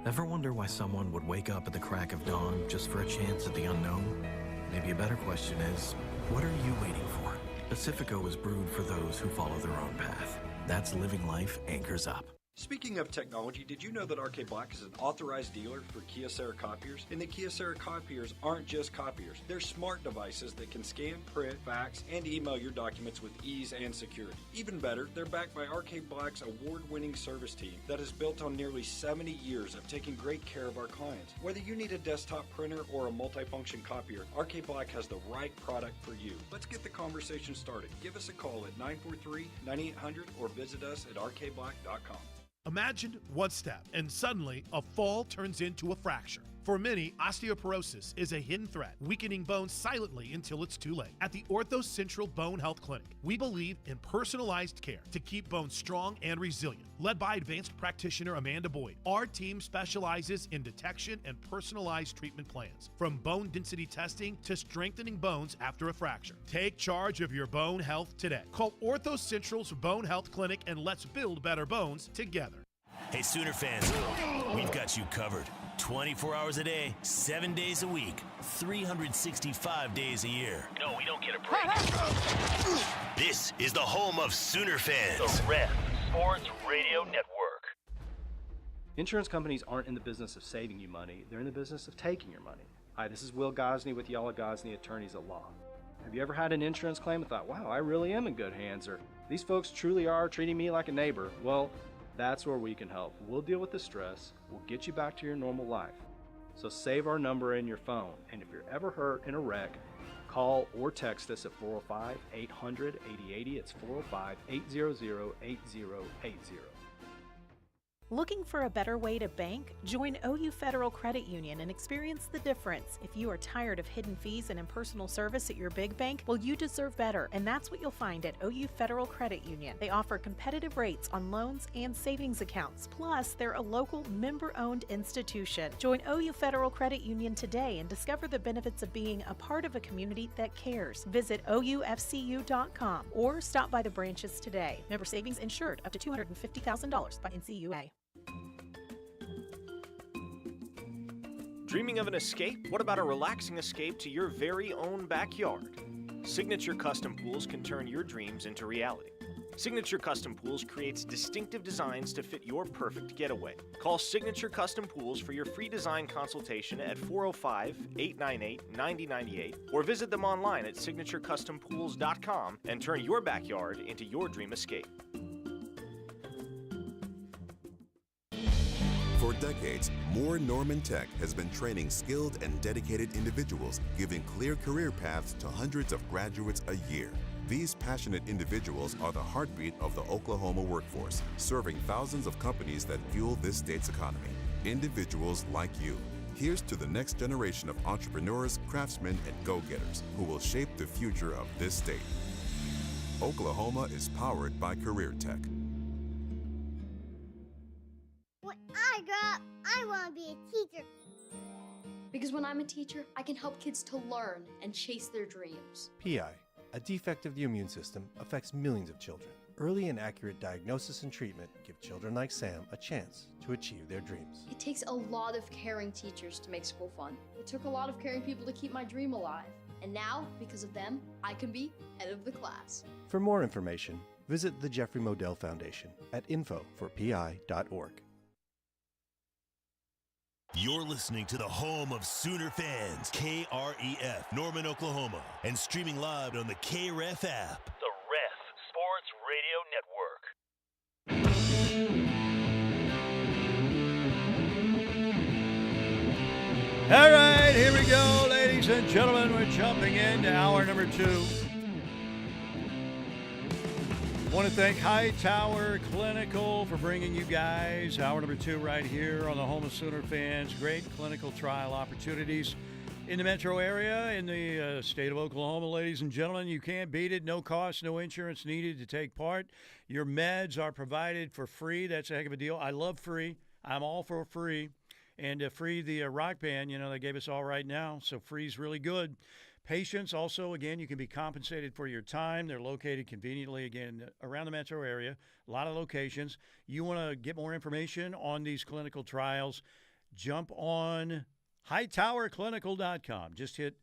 Ever wonder why someone would wake up at the crack of dawn just for a chance at the unknown? Maybe a better question is, what are you waiting for? Pacifico is brewed for those who follow their own path. That's living life anchors up. Speaking of technology, did you know that RK Black is an authorized dealer for Kyocera copiers? And the Kyocera copiers aren't just copiers. They're smart devices that can scan, print, fax, and email your documents with ease and security. Even better, they're backed by RK Black's award-winning service team that is built on nearly 70 years of taking great care of our clients. Whether you need a desktop printer or a multifunction copier, RK Black has the right product for you. Let's get the conversation started. Give us a call at 943-9800 or visit us at rkblack.com. Imagine one step, and suddenly a fall turns into a fracture. For many, osteoporosis is a hidden threat, weakening bones silently until it's too late. At the Ortho Central Bone Health Clinic, we believe in personalized care to keep bones strong and resilient. Led by advanced practitioner Amanda Boyd, our team specializes in detection and personalized treatment plans, from bone density testing to strengthening bones after a fracture. Take charge of your bone health today. Call Ortho Central's Bone Health Clinic and let's build better bones together. Hey, Sooner fans, we've got you covered. 24 hours a day, 7 days a week, 365 days a year. No, we don't get a break. This is the home of Sooner fans. The Ref Sports Radio Network. Insurance companies aren't in the business of saving you money. They're in the business of taking your money. Hi, this is Will Gosney with Yala Gosney Attorneys at Law. Have you ever had an insurance claim and thought, wow, I really am in good hands, or these folks truly are treating me like a neighbor? Well, that's where we can help. We'll deal with the stress. We'll get you back to your normal life. So save our number in your phone. And if you're ever hurt in a wreck, call or text us at 405-800-8080. It's 405-800-8080. Looking for a better way to bank? Join OU Federal Credit Union and experience the difference. If you are tired of hidden fees and impersonal service at your big bank, well, you deserve better, and that's what you'll find at OU Federal Credit Union. They offer competitive rates on loans and savings accounts. Plus, they're a local member-owned institution. Join OU Federal Credit Union today and discover the benefits of being a part of a community that cares. Visit OUFCU.com or stop by the branches today. Member savings insured up to $250,000 by NCUA. Dreaming of an escape? What about a relaxing escape to your very own backyard? Signature Custom Pools can turn your dreams into reality. Signature Custom Pools creates distinctive designs to fit your perfect getaway. Call Signature Custom Pools for your free design consultation at 405-898-9098 or visit them online at signaturecustompools.com and turn your backyard into your dream escape. For decades, Moore Norman Tech has been training skilled and dedicated individuals, giving clear career paths to hundreds of graduates a year. These passionate individuals are the heartbeat of the Oklahoma workforce, serving thousands of companies that fuel this state's economy. Individuals like you. Here's to the next generation of entrepreneurs, craftsmen, and go-getters who will shape the future of this state. Oklahoma is powered by Career Tech. When I grow up, I want to be a teacher. Because when I'm a teacher, I can help kids to learn and chase their dreams. PI, a defect of the immune system, affects millions of children. Early and accurate diagnosis and treatment give children like Sam a chance to achieve their dreams. It takes a lot of caring teachers to make school fun. It took a lot of caring people to keep my dream alive. And now, because of them, I can be head of the class. For more information, visit the Jeffrey Modell Foundation at info4pi.org. You're listening to the home of Sooner fans, KREF, Norman, Oklahoma, and streaming live on the KREF app. The Ref Sports Radio Network. All right, here we go. Ladies and gentlemen, we're jumping into hour number 2. Want to thank Hightower Clinical for bringing you guys hour number 2 right here on the home of Sooner fans. Great clinical trial opportunities in the metro area, in the state of Oklahoma. Ladies and gentlemen, you can't beat it. No cost, no insurance needed to take part. Your meds are provided for free. That's a heck of a deal. I love free. I'm all for free. And free, the rock band, they gave us all right now. So free's really good. Patients also, again, you can be compensated for your time. They're located conveniently, again, around the metro area, a lot of locations. You want to get more information on these clinical trials, jump on hightowerclinical.com. Just hit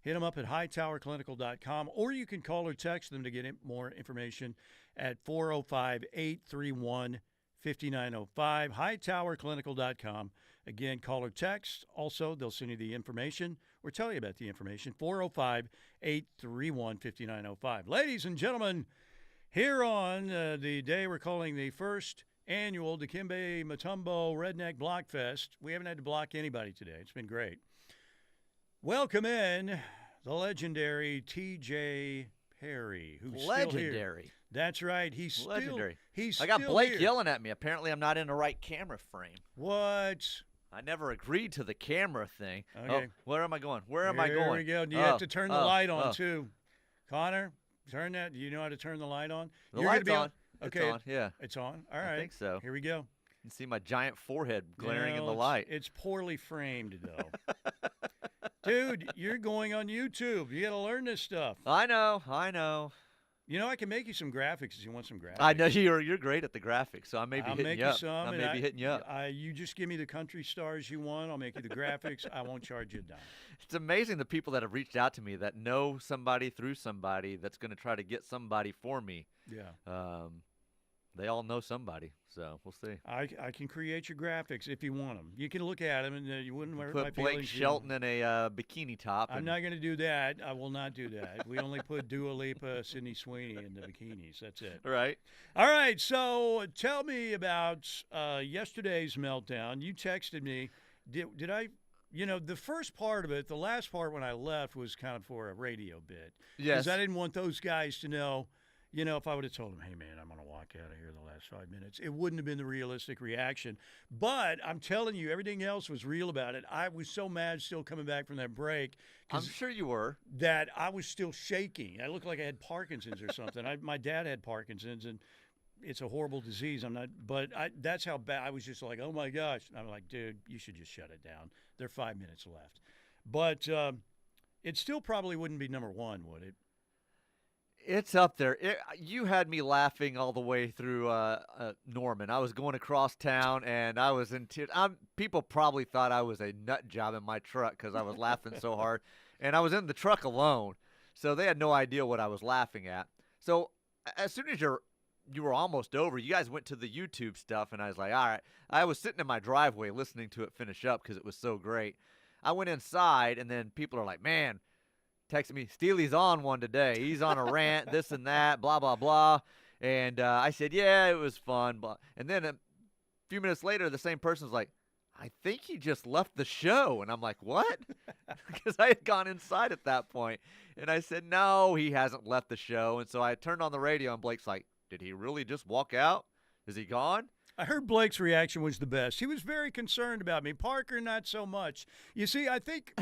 them up at hightowerclinical.com, or you can call or text them to get more information at 405-831-5905, hightowerclinical.com. Again, call or text. Also, they'll send you the information or tell you about the information. 405-831-5905. Ladies and gentlemen, here on the day we're calling the first annual Dikembe Mutombo Redneck Block Fest. We haven't had to block anybody today. It's been great. Welcome in the legendary T.J. Perry, who's legendary. Still here. That's right. He's legendary. He's I got still Blake here. yelling at me. Apparently, I'm not in the right camera frame. What? I never agreed to the camera thing. Okay. Oh, where am I going? Where am I going? There we go. You have to turn the light on, too. Connor, turn that. Do you know how to turn the light on? The light's on. Okay. It's on, yeah. It's on? All right. I think so. Here we go. You can see my giant forehead glaring in the light. It's poorly framed, though. Dude, you're going on YouTube. You got to learn this stuff. I know. I can make you some graphics if you want some graphics. I know you're great at the graphics, so I may be I'll hitting make you up. some, I may be hitting you up. You just give me the country stars you want. I'll make you the graphics. I won't charge you a dime. It's amazing the people that have reached out to me that know somebody through somebody that's going to try to get somebody for me. Yeah. They all know somebody, so we'll see. I can create your graphics if you want them. You can look at them, and you wouldn't hurt my Put Blake feelings. Shelton in a bikini top. I'm not going to do that. I will not do that. We only put Dua Lipa, Sydney Sweeney in the bikinis. That's it. Right. All right, so tell me about yesterday's meltdown. You texted me. Did I the first part of it, the last part when I left was kind of for a radio bit. Yes. Because I didn't want those guys to know. If I would have told them, hey, man, I'm going to walk out of here the last 5 minutes, it wouldn't have been the realistic reaction. But I'm telling you, everything else was real about it. I was so mad still coming back from that break. I'm sure you were. That I was still shaking. I looked like I had Parkinson's or something. My dad had Parkinson's, and it's a horrible disease. That's how bad. I was just like, oh, my gosh. And I'm like, dude, you should just shut it down. There are 5 minutes left. But it still probably wouldn't be number one, would it? It's up there. You had me laughing all the way through Norman. I was going across town, and I was in tears. People probably thought I was a nut job in my truck because I was laughing so hard. And I was in the truck alone, so they had no idea what I was laughing at. So as soon as you were almost over, you guys went to the YouTube stuff, and I was like, all right. I was sitting in my driveway listening to it finish up because it was so great. I went inside, and then people are like, man, texted me, Steely's on one today. He's on a rant, this and that, blah, blah, blah. And I said, yeah, it was fun. And then a few minutes later, the same person was like, I think he just left the show. And I'm like, what? Because I had gone inside at that point. And I said, no, he hasn't left the show. And so I turned on the radio, and Blake's like, did he really just walk out? Is he gone? I heard Blake's reaction was the best. He was very concerned about me. Parker, not so much. You see,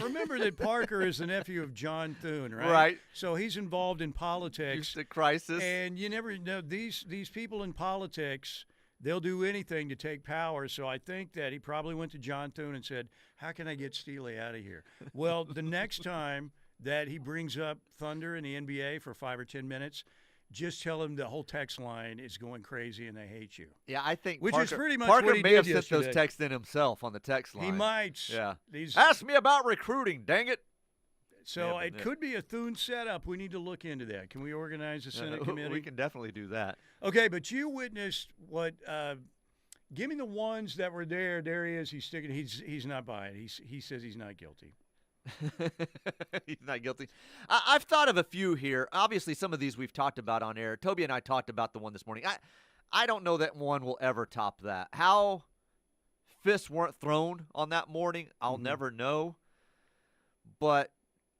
remember that Parker is the nephew of John Thune, right? Right. So he's involved in politics. It's a crisis. And you never know, these people in politics, they'll do anything to take power. So I think that he probably went to John Thune and said, how can I get Steely out of here? Well, the next time that he brings up Thunder in the NBA for 5 or 10 minutes, just tell him the whole text line is going crazy and they hate you. Yeah, I think Which Parker, is pretty much Parker what he may did have sent yesterday. those texts in himself on the text line. He might. Yeah. These- Ask me about recruiting, dang it. So Yeah, it could be a Thune setup. We need to look into that. Can we organize a Senate committee? We can definitely do that. Okay, but you witnessed what give me the ones that were there. There he is. He's sticking. He's not buying. He says he's not guilty. He's not guilty. I've thought of a few here. Obviously, some of these we've talked about on air. Toby and I talked about the one this morning. I don't know that one will ever top that. How fists weren't thrown on that morning, I'll never know. But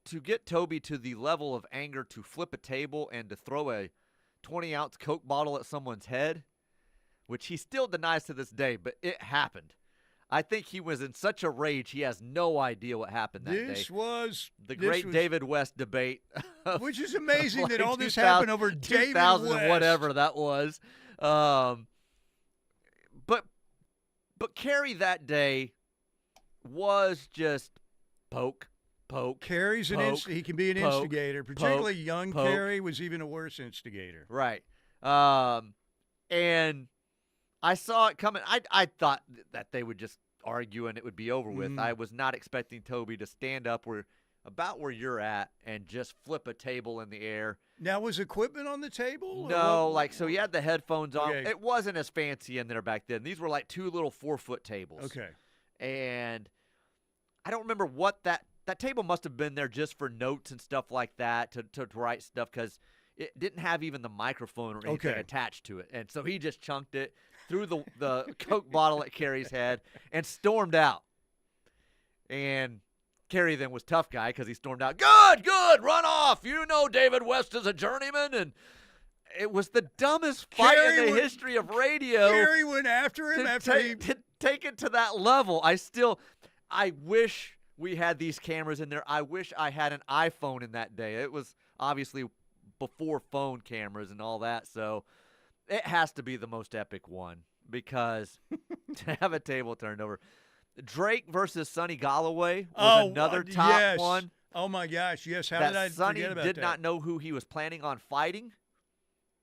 to get Toby to the level of anger to flip a table and to throw a 20-ounce Coke bottle at someone's head, which he still denies to this day, but it happened. I think he was in such a rage he has no idea what happened that day. This was David West debate. Which is amazing like that all this happened over David West. Whatever that was. But Kerry that day was just poke. Kerry's he can be an instigator. Particularly young Kerry was even a worse instigator. Right. And I saw it coming. I thought that they would just argue and it would be over with. I was not expecting Toby to stand up about where you're at and just flip a table in the air. Now, was equipment on the table? No, so he had the headphones on. Okay. It wasn't as fancy in there back then. These were like 2 little 4-foot tables. Okay. And I don't remember what that table must have been there just for notes and stuff like that to write stuff because it didn't have even the microphone or anything attached to it. And so he just chunked it, threw the Coke bottle at Kerry's head, and stormed out. And Kerry then was tough guy because he stormed out, good, run off. You know David West is a journeyman. And it was the dumbest fight in the history of radio. Kerry went after him to take it to that level. I wish we had these cameras in there. I wish I had an iPhone in that day. It was obviously before phone cameras and all that, so it has to be the most epic one because to have a table turned over. Drake versus Sonny Galloway was another top one. Oh, my gosh, yes. How did I Sonny forget about did that? not know who he was planning on fighting.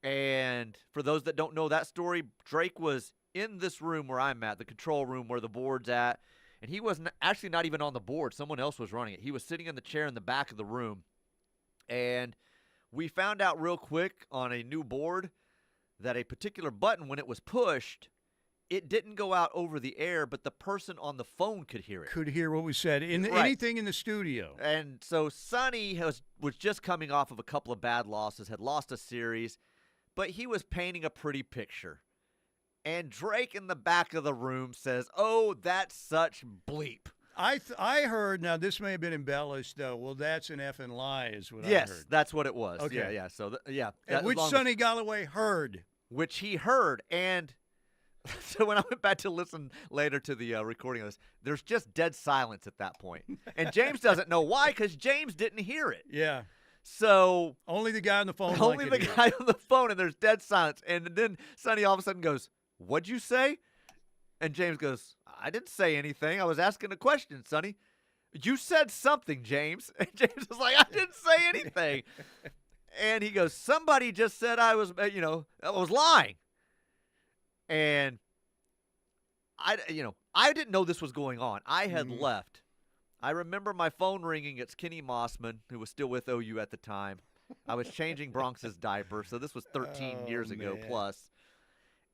And for those that don't know that story, Drake was in this room where I'm at, the control room where the board's at, and he was actually not even on the board. Someone else was running it. He was sitting in the chair in the back of the room. And we found out real quick on a new board that a particular button, when it was pushed, it didn't go out over the air, but the person on the phone could hear it. Could hear what was said. Anything in the studio. And so Sonny was just coming off of a couple of bad losses, had lost a series, but he was painting a pretty picture. And Drake in the back of the room says, "Oh, that's such bleep." I heard, now this may have been embellished, though. Well, that's an effing lie is what I heard. Yes, that's what it was. Okay. Yeah. So, yeah. And which Sonny Galloway heard. Which he heard. And so when I went back to listen later to the recording of this, there's just dead silence at that point. And James doesn't know why because James didn't hear it. Yeah. So only the guy on the phone. Only the guy on the phone, and there's dead silence. And then Sonny all of a sudden goes, "What'd you say?" And James goes, "I didn't say anything. I was asking a question, Sonny." "You said something, James." And James was like, "I didn't say anything." And he goes, "Somebody just said I was, I was lying." And I didn't know this was going on. I had left. I remember my phone ringing. It's Kenny Mossman, who was still with OU at the time. I was changing Bronx's diaper, so this was 13 years ago plus.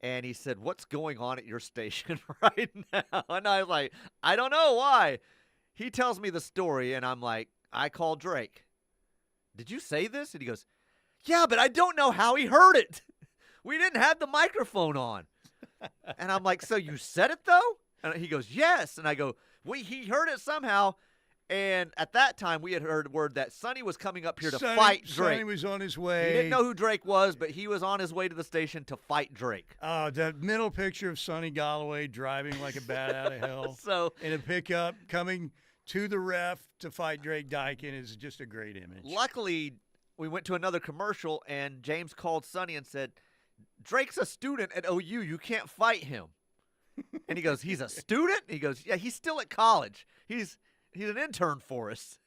And he said, "What's going on at your station right now?" And I was like, "I don't know why." He tells me the story, and I'm like, "I called Drake. Did you say this?" And he goes, "Yeah, but I don't know how he heard it. We didn't have the microphone on." And I'm like, "So you said it, though?" And he goes, "Yes." And I go, he heard it somehow. And at that time, we had heard word that Sonny was coming up here to fight Drake. Sonny was on his way. He didn't know who Drake was, but he was on his way to the station to fight Drake. Oh, that mental picture of Sonny Galloway driving like a bat out of hell in a pickup, coming to the ref to fight Drake Dykin is just a great image. Luckily, we went to another commercial, and James called Sonny and said, "Drake's a student at OU. You can't fight him." And he goes, "He's a student?" He goes, "Yeah, he's still at college. He's an intern for us."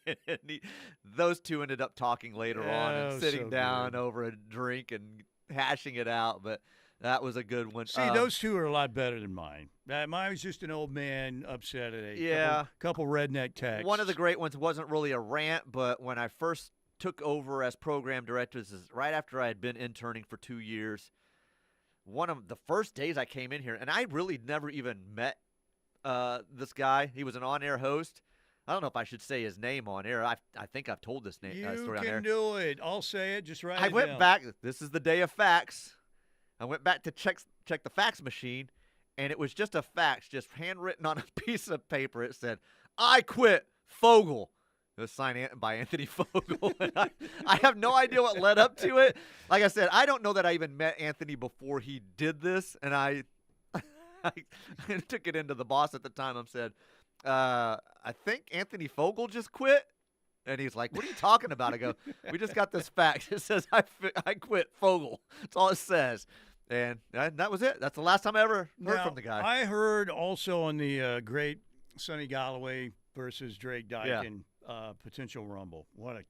And those two ended up talking later on and sitting down over a drink and hashing it out. But that was a good one. See, those two are a lot better than mine. Mine was just an old man upset at a couple redneck texts. One of the great ones wasn't really a rant, but when I first took over as program director, this is right after I had been interning for 2 years. One of the first days I came in here, and I really never even met this guy. He was an on-air host. I don't know if I should say his name on air. I think I've told this story on air. You can do it. I'll say it. Just write it down. I went back. This is the day of fax. I went back to check the fax machine, and it was just a fax, just handwritten on a piece of paper. It said, "I quit, Fogel." It was signed by Anthony Fogel. And I have no idea what led up to it. Like I said, I don't know that I even met Anthony before he did this, and I took it into the boss at the time. I said, I think Anthony Fogel just quit. And he's like, what are you talking about? I go, we just got this fact. It says I quit Fogel. That's all it says. And that was it. That's the last time I ever heard from the guy. I heard also on the great Sonny Galloway versus Drake Dykin potential rumble. God,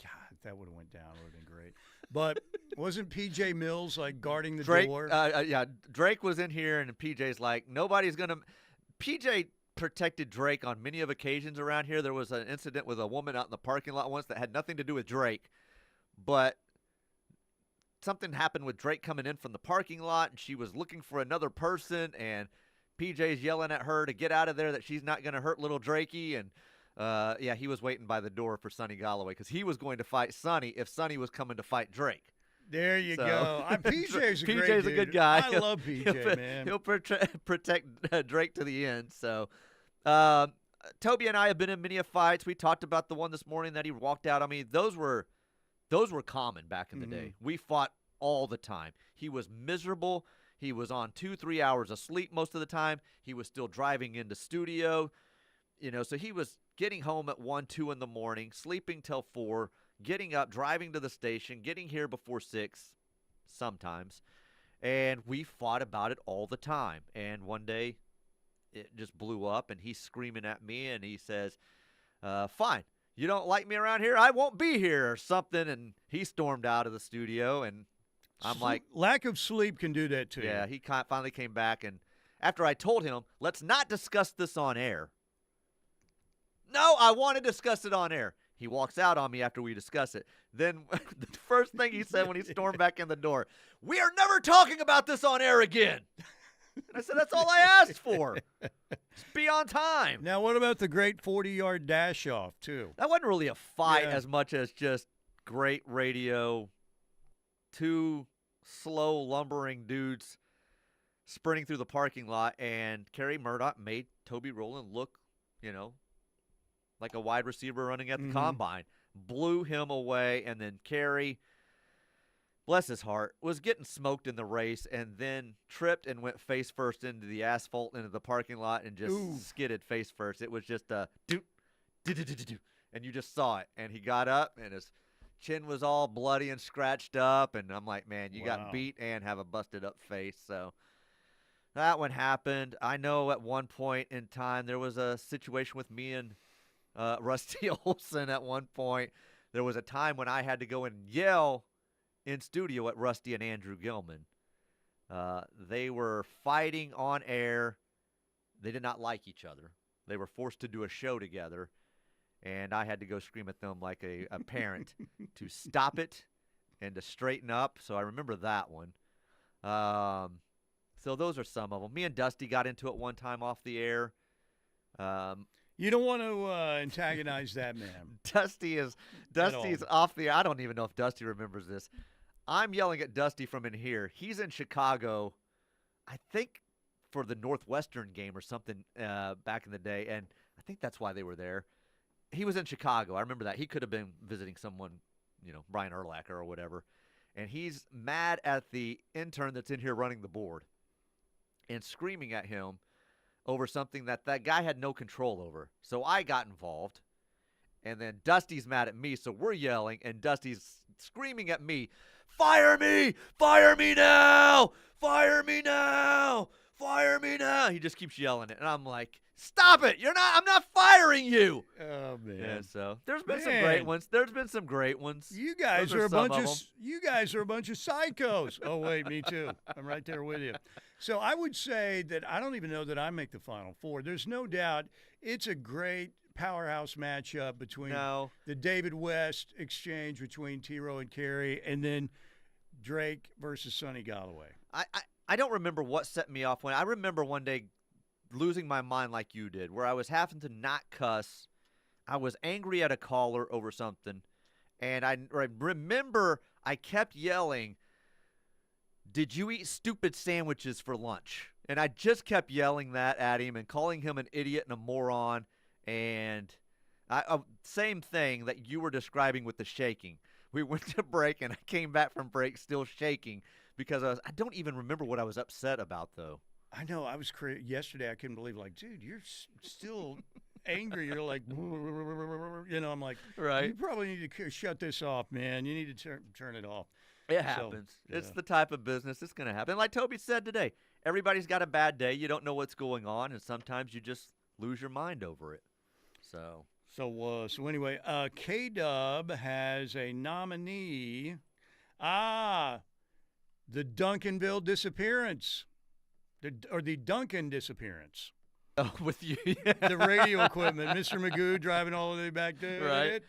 that would have went down. It would have been great. But wasn't P.J. Mills like guarding the door? Yeah, Drake was in here, and PJ's like, nobody's going to – PJ protected Drake on many of occasions around here. There was an incident with a woman out in the parking lot once that had nothing to do with Drake, but something happened with Drake coming in from the parking lot, and she was looking for another person, and PJ's yelling at her to get out of there, that she's not going to hurt little Drakey, and he was waiting by the door for Sonny Galloway because he was going to fight Sonny if Sonny was coming to fight Drake. There you go. PJ's a great PJ's a good guy. I love PJ, man. He'll protect Drake to the end. So, Toby and I have been in many fights. We talked about the one this morning that he walked out. I mean, those were common back in the day. We fought all the time. He was miserable. He was on 2-3 hours of sleep most of the time. He was still driving into studio. So he was getting home at 1, 2 in the morning, sleeping till 4, getting up, driving to the station, getting here before 6 sometimes. And we fought about it all the time. And one day it just blew up, and he's screaming at me, and he says, fine, you don't like me around here? I won't be here, or something. And he stormed out of the studio, and I'm like, lack of sleep can do that too. Yeah, he finally came back, and after I told him, let's not discuss this on air. No, I want to discuss it on air. He walks out on me after we discuss it. Then the first thing he said when he stormed back in the door, we are never talking about this on air again. And I said, that's all I asked for. Just be on time. Now, what about the great 40-yard dash-off, too? That wasn't really a fight as much as just great radio. Two slow, lumbering dudes sprinting through the parking lot, and Kerry Murdoch made Toby Rowland look, like a wide receiver running at the combine. Blew him away, and then Kerry, bless his heart, was getting smoked in the race and then tripped and went face first into the asphalt into the parking lot and just skidded face first. It was just a do-do-do-do-do, and you just saw it. And he got up, and his chin was all bloody and scratched up, and I'm like, man, you got beat and have a busted-up face. So that one happened. I know at one point in time there was a situation with me and Rusty Olson at one point. There was a time when I had to go and yell in studio at Rusty and Andrew Gilman. They were fighting on air. They did not like each other. They were forced to do a show together, and I had to go scream at them like a parent to stop it and to straighten up. So I remember that one. So those are some of them. Me and Dusty got into it one time off the air. You don't want to antagonize that man. Dusty's off the – I don't even know if Dusty remembers this. I'm yelling at Dusty from in here. He's in Chicago, I think, for the Northwestern game or something back in the day, and I think that's why they were there. He was in Chicago. I remember that. He could have been visiting someone, Brian Urlacher or whatever, and he's mad at the intern that's in here running the board and screaming at him over something that guy had no control over. So I got involved, and then Dusty's mad at me, so we're yelling, and Dusty's screaming at me, fire me! Fire me now! Fire me now! Fire me now! He just keeps yelling it, and I'm like, stop it! I'm not firing you! Oh, man. Yeah, so there's been some great ones. There's been some great ones. You guys are a bunch of psychos. Oh, wait, me too. I'm right there with you. So I would say that I don't even know that I make the Final Four. There's no doubt it's a great powerhouse matchup between the David West exchange between T-Row and Kerry, and then Drake versus Sonny Galloway. I don't remember what set me off. I remember one day losing my mind like you did, where I was having to not cuss. I was angry at a caller over something, and I remember I kept yelling, did you eat stupid sandwiches for lunch? And I just kept yelling that at him and calling him an idiot and a moron. And Same thing that you were describing with the shaking. We went to break, and I came back from break still shaking because I don't even remember what I was upset about, though. I know. I was yesterday. I couldn't believe, like, dude, you're still angry. You're like, I'm like, right. You probably need to shut this off, man. You need to turn it off. It happens. Yeah. It's the type of business. It's going to happen. Like Toby said today, everybody's got a bad day. You don't know what's going on, and sometimes you just lose your mind over it. So anyway, K-Dub has a nominee. The Duncanville disappearance. The Duncan disappearance. Oh, with you, yeah. The radio equipment. Mr. Magoo driving all the way back there. Right.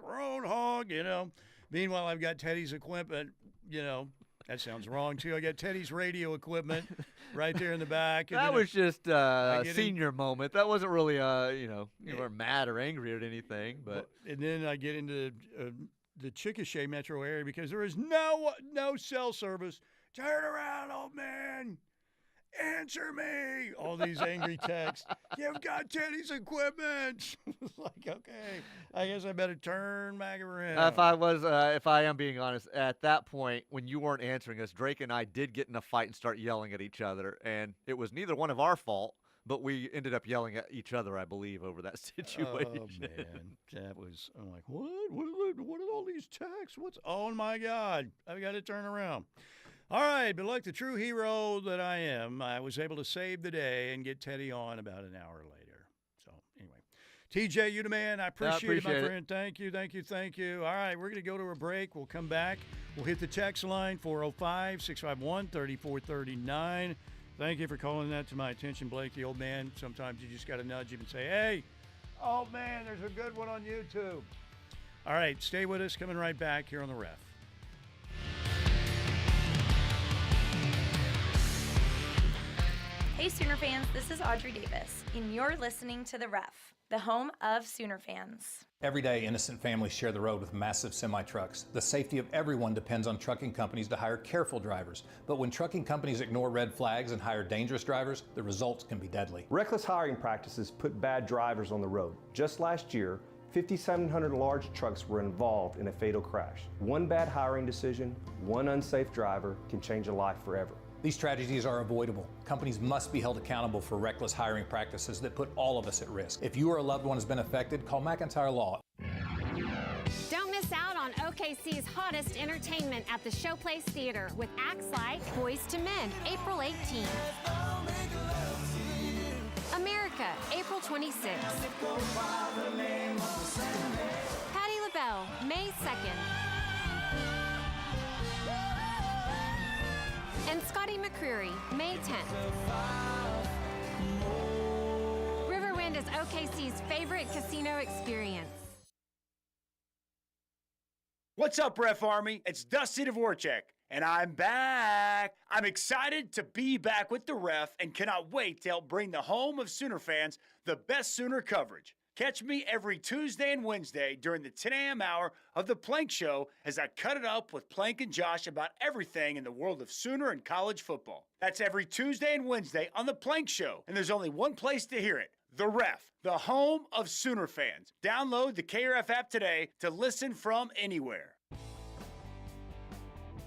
Roadhog, Meanwhile, I've got Teddy's equipment, That sounds wrong, too. I got Teddy's radio equipment right there in the back. That was just a senior moment. That wasn't really, you weren't mad or angry at anything. But and then I get into the Chickasha metro area because there is no cell service. Turn around, old man. Answer me. All these angry texts. You've got Teddy's equipment. It's like, okay, I guess I better turn back around. If I am being honest, at that point, when you weren't answering us, Drake and I did get in a fight and start yelling at each other. And it was neither one of our fault, but we ended up yelling at each other, I believe, over that situation. Oh, man. I'm like, what? What are all these texts? Oh, my God. I've got to turn around. All right, but like the true hero that I am, I was able to save the day and get Teddy on about an hour later. So, anyway. TJ, you the man. I appreciate it, my friend. Thank you. All right, we're going to go to a break. We'll come back. We'll hit the text line, 405-651-3439. Thank you for calling that to my attention, Blake, the old man. Sometimes you just got to nudge him and say, hey, old man, there's a good one on YouTube. All right, stay with us. Coming right back here on The Ref. Hey Sooner fans, this is Audrey Davis, and you're listening to The Ref, the home of Sooner fans. Every day, innocent families share the road with massive semi-trucks. The safety of everyone depends on trucking companies to hire careful drivers. But when trucking companies ignore red flags and hire dangerous drivers, the results can be deadly. Reckless hiring practices put bad drivers on the road. Just last year, 5,700 large trucks were involved in a fatal crash. One bad hiring decision, one unsafe driver can change a life forever. These tragedies are avoidable. Companies must be held accountable for reckless hiring practices that put all of us at risk. If you or a loved one has been affected, call McIntyre Law. Don't miss out on OKC's hottest entertainment at the Showplace Theater with acts like Boys to Men, April 18th. America, April 26th. Patti LaBelle, May 2nd. And Scotty McCreery, May 10th. Riverwind is OKC's favorite casino experience. What's up, Ref Army? It's Dusty Dvorak, and I'm back. I'm excited to be back with the Ref and cannot wait to help bring the home of Sooner fans the best Sooner coverage. Catch me every Tuesday and Wednesday during the 10 a.m. hour of The Plank Show as I cut it up with Plank and Josh about everything in the world of Sooner and college football. That's every Tuesday and Wednesday on The Plank Show, and there's only one place to hear it, The Ref, the home of Sooner fans. Download the KRF app today to listen from anywhere.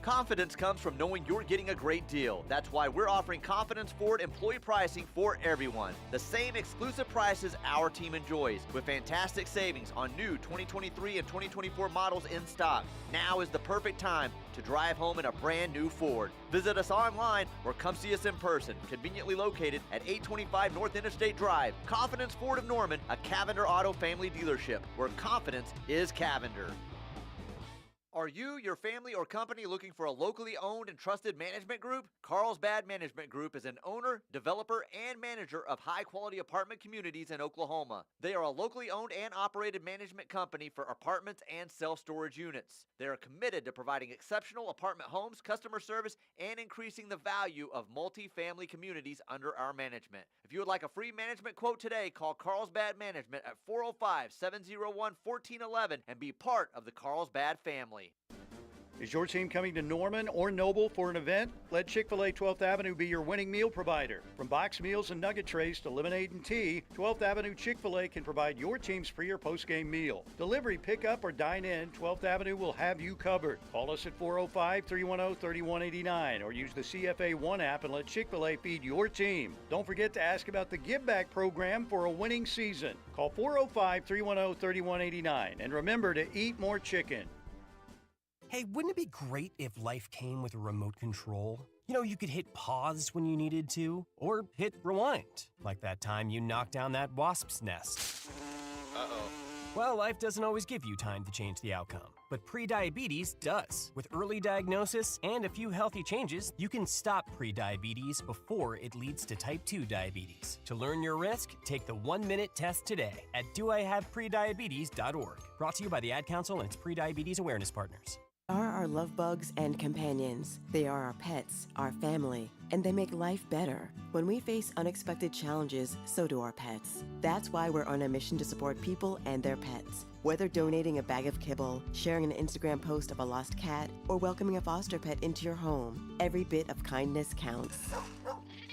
Confidence comes from knowing you're getting a great deal. That's why we're offering Confidence Ford employee pricing for everyone. The same exclusive prices our team enjoys, with fantastic savings on new 2023 and 2024 models in stock. Now is the perfect time to drive home in a brand new Ford. Visit us online or come see us in person, conveniently located at 825 North Interstate Drive. Confidence Ford of Norman, a Cavender Auto family dealership, where confidence is Cavender. Are you, your family, or company looking for a locally owned and trusted management group? Carlsbad Management Group is an owner, developer, and manager of high-quality apartment communities in Oklahoma. They are a locally owned and operated management company for apartments and self-storage units. They are committed to providing exceptional apartment homes, customer service, and increasing the value of multi-family communities under our management. If you would like a free management quote today, call Carlsbad Management at 405-701-1411 and be part of the Carlsbad family. Is your team coming to Norman or Noble for an event? Let Chick-fil-A 12th Avenue be your winning meal provider. From box meals and nugget trays to lemonade and tea, 12th Avenue Chick-fil-A can provide your team's pre- or post-game meal. Delivery, pickup, or dine in, 12th Avenue will have you covered. Call us at 405-310-3189 or use the CFA One app and let Chick-fil-A feed your team. Don't forget to ask about the Give Back program for a winning season. Call 405-310-3189 and remember to eat more chicken. Hey, wouldn't it be great if life came with a remote control? You know, you could hit pause when you needed to, or hit rewind, like that time you knocked down that wasp's nest. Uh-oh. Well, life doesn't always give you time to change the outcome, but prediabetes does. With early diagnosis and a few healthy changes, you can stop prediabetes before it leads to type 2 diabetes. To learn your risk, take the 1-minute test today at doihaveprediabetes.org. Brought to you by the Ad Council and its prediabetes awareness partners. Are our love bugs and companions. They are our pets, our family, and they make life better. When we face unexpected challenges, so do our pets. That's why we're on a mission to support people and their pets. Whether donating a bag of kibble, sharing an Instagram post of a lost cat, or welcoming a foster pet into your home, every bit of kindness counts.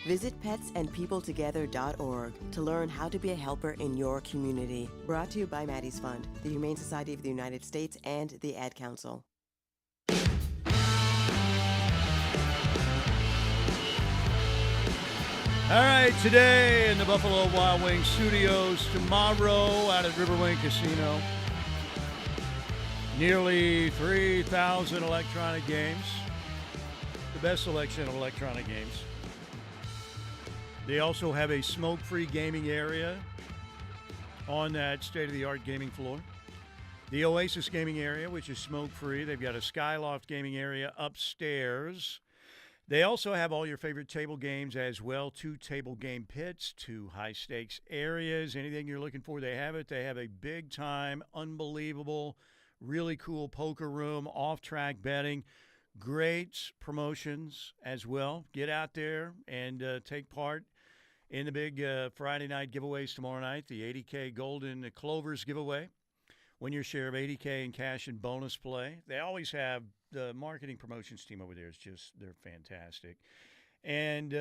Visit petsandpeopletogether.org to learn how to be a helper in your community. Brought to you by Maddie's Fund, the Humane Society of the United States, and the Ad Council. All right, today in the Buffalo Wild Wings studios, tomorrow out at Riverwind Casino, nearly 3,000 electronic games, the best selection of electronic games. They also have a smoke-free gaming area on that state-of-the-art gaming floor. The Oasis gaming area, which is smoke-free. They've got a Skyloft gaming area upstairs. They also have all your favorite table games as well, 2 table game pits, 2 high-stakes areas. Anything you're looking for, they have it. They have a big-time, unbelievable, really cool poker room, off-track betting, great promotions as well. Get out there and take part in the big Friday night giveaways tomorrow night, the 80K Golden Clovers giveaway. Win your share of 80K in cash and bonus play. They always have the marketing promotions team over there is just, they're fantastic. And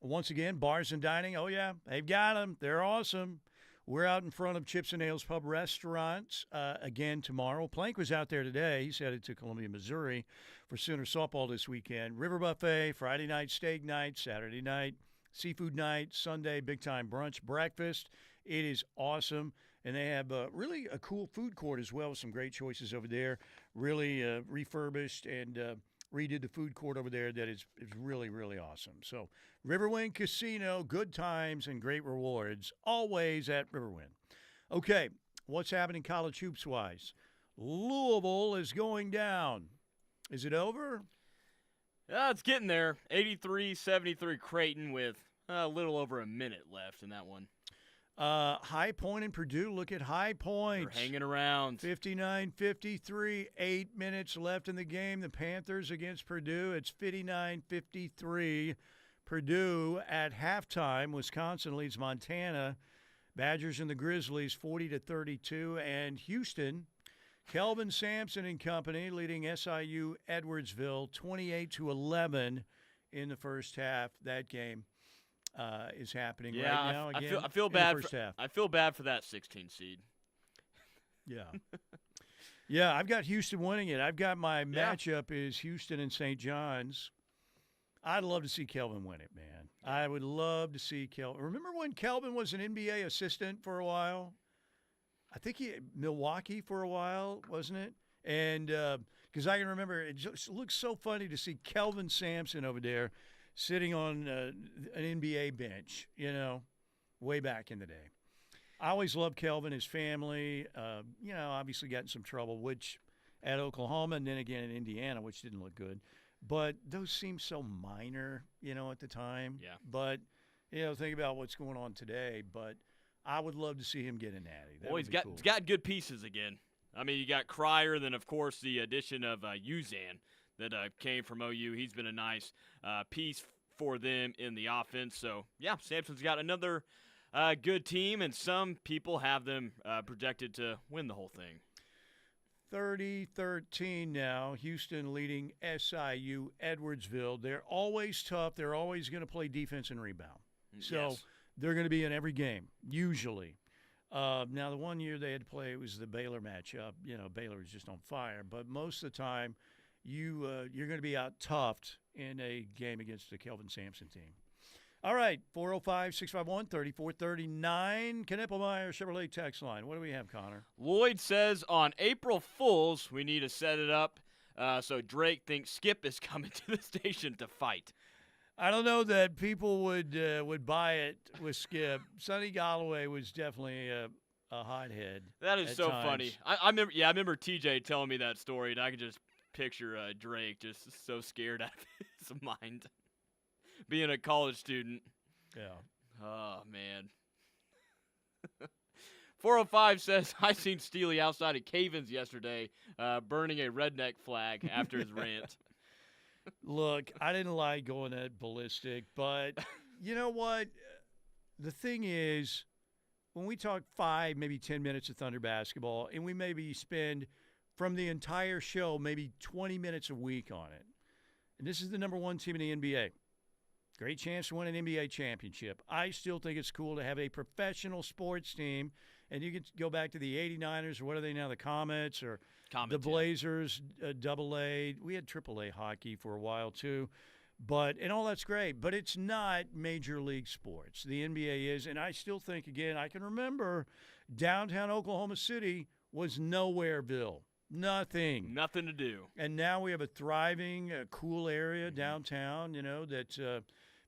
once again, bars and dining. Oh, yeah, they've got them. They're awesome. We're out in front of Chips and Nails Pub Restaurant again tomorrow. Plank was out there today. He's headed to Columbia, Missouri for Sooner softball this weekend. River Buffet, Friday night steak night, Saturday night seafood night, Sunday big time brunch, breakfast. It is awesome. And they have really a cool food court as well with some great choices over there. Really refurbished and redid the food court over there that is really, really awesome. So Riverwind Casino, good times and great rewards, always at Riverwind. Okay, what's happening college hoops-wise? Louisville is going down. Is it over? It's getting there. 83-73 Creighton with a little over a minute left in that one. High Point and Purdue. Look at High Point. They're hanging around. 59-53, 8 minutes left in the game. The Panthers against Purdue. It's 59-53. Purdue at halftime. Wisconsin leads Montana. Badgers and the Grizzlies 40-32. And Houston, Kelvin Sampson and company leading SIU Edwardsville 28-11 in the first half. That game is happening right now. Again, I feel bad. I feel bad for that 16 seed. Yeah, yeah. I've got Houston winning it. I've got my matchup is Houston and St. John's. I'd love to see Kelvin win it, man. I would love to see Kelvin. Remember when Kelvin was an NBA assistant for a while? I think Milwaukee for a while, wasn't it? And because I can remember, it just looks so funny to see Kelvin Sampson over there sitting on an NBA bench, way back in the day. I always loved Kelvin, his family. Obviously got in some trouble, which at Oklahoma and then again in Indiana, which didn't look good. But those seemed so minor, at the time. Yeah. But, think about what's going on today. But I would love to see him get a natty. That would be cool. He's got good pieces again. I mean, you got Cryer, then, of course, the addition of Uzan that came from OU. He's been a nice piece for them in the offense. So, yeah, Sampson's got another good team, and some people have them projected to win the whole thing. 30-13 now. Houston leading SIU Edwardsville. They're always tough. They're always going to play defense and rebound. So they're going to be in every game, usually. Now, the one year they had to play, it was the Baylor matchup. Baylor was just on fire. But most of the time, you're going to be out-toughed in a game against the Kelvin Sampson team. All right, 405-651-3439, Knippelmeyer Chevrolet text line. What do we have, Connor? Lloyd says on April Fools, we need to set it up so Drake thinks Skip is coming to the station to fight. I don't know that people would buy it with Skip. Sonny Galloway was definitely a hothead. That is so times. funny. I remember TJ telling me that story, and I could just picture Drake just so scared out of his mind. Being a college student. Yeah. Oh, man. 405 says, I seen Steely outside of Cavens yesterday burning a redneck flag after his rant. Look, I didn't like going that ballistic, but you know what? The thing is, when we talk 5, maybe 10 minutes of Thunder basketball, and we maybe spend from the entire show maybe 20 minutes a week on it, and this is the number 1 team in the NBA. Great chance to win an NBA championship. I still think it's cool to have a professional sports team, and you can go back to the 89ers, or what are they now, the Comets, or the Blazers, AA. We had AAA hockey for a while too, and all that's great, but it's not major league sports. The NBA is, and I still think, again, I can remember downtown Oklahoma City was Nowhereville. Nothing to do. And now we have a thriving, cool area downtown, that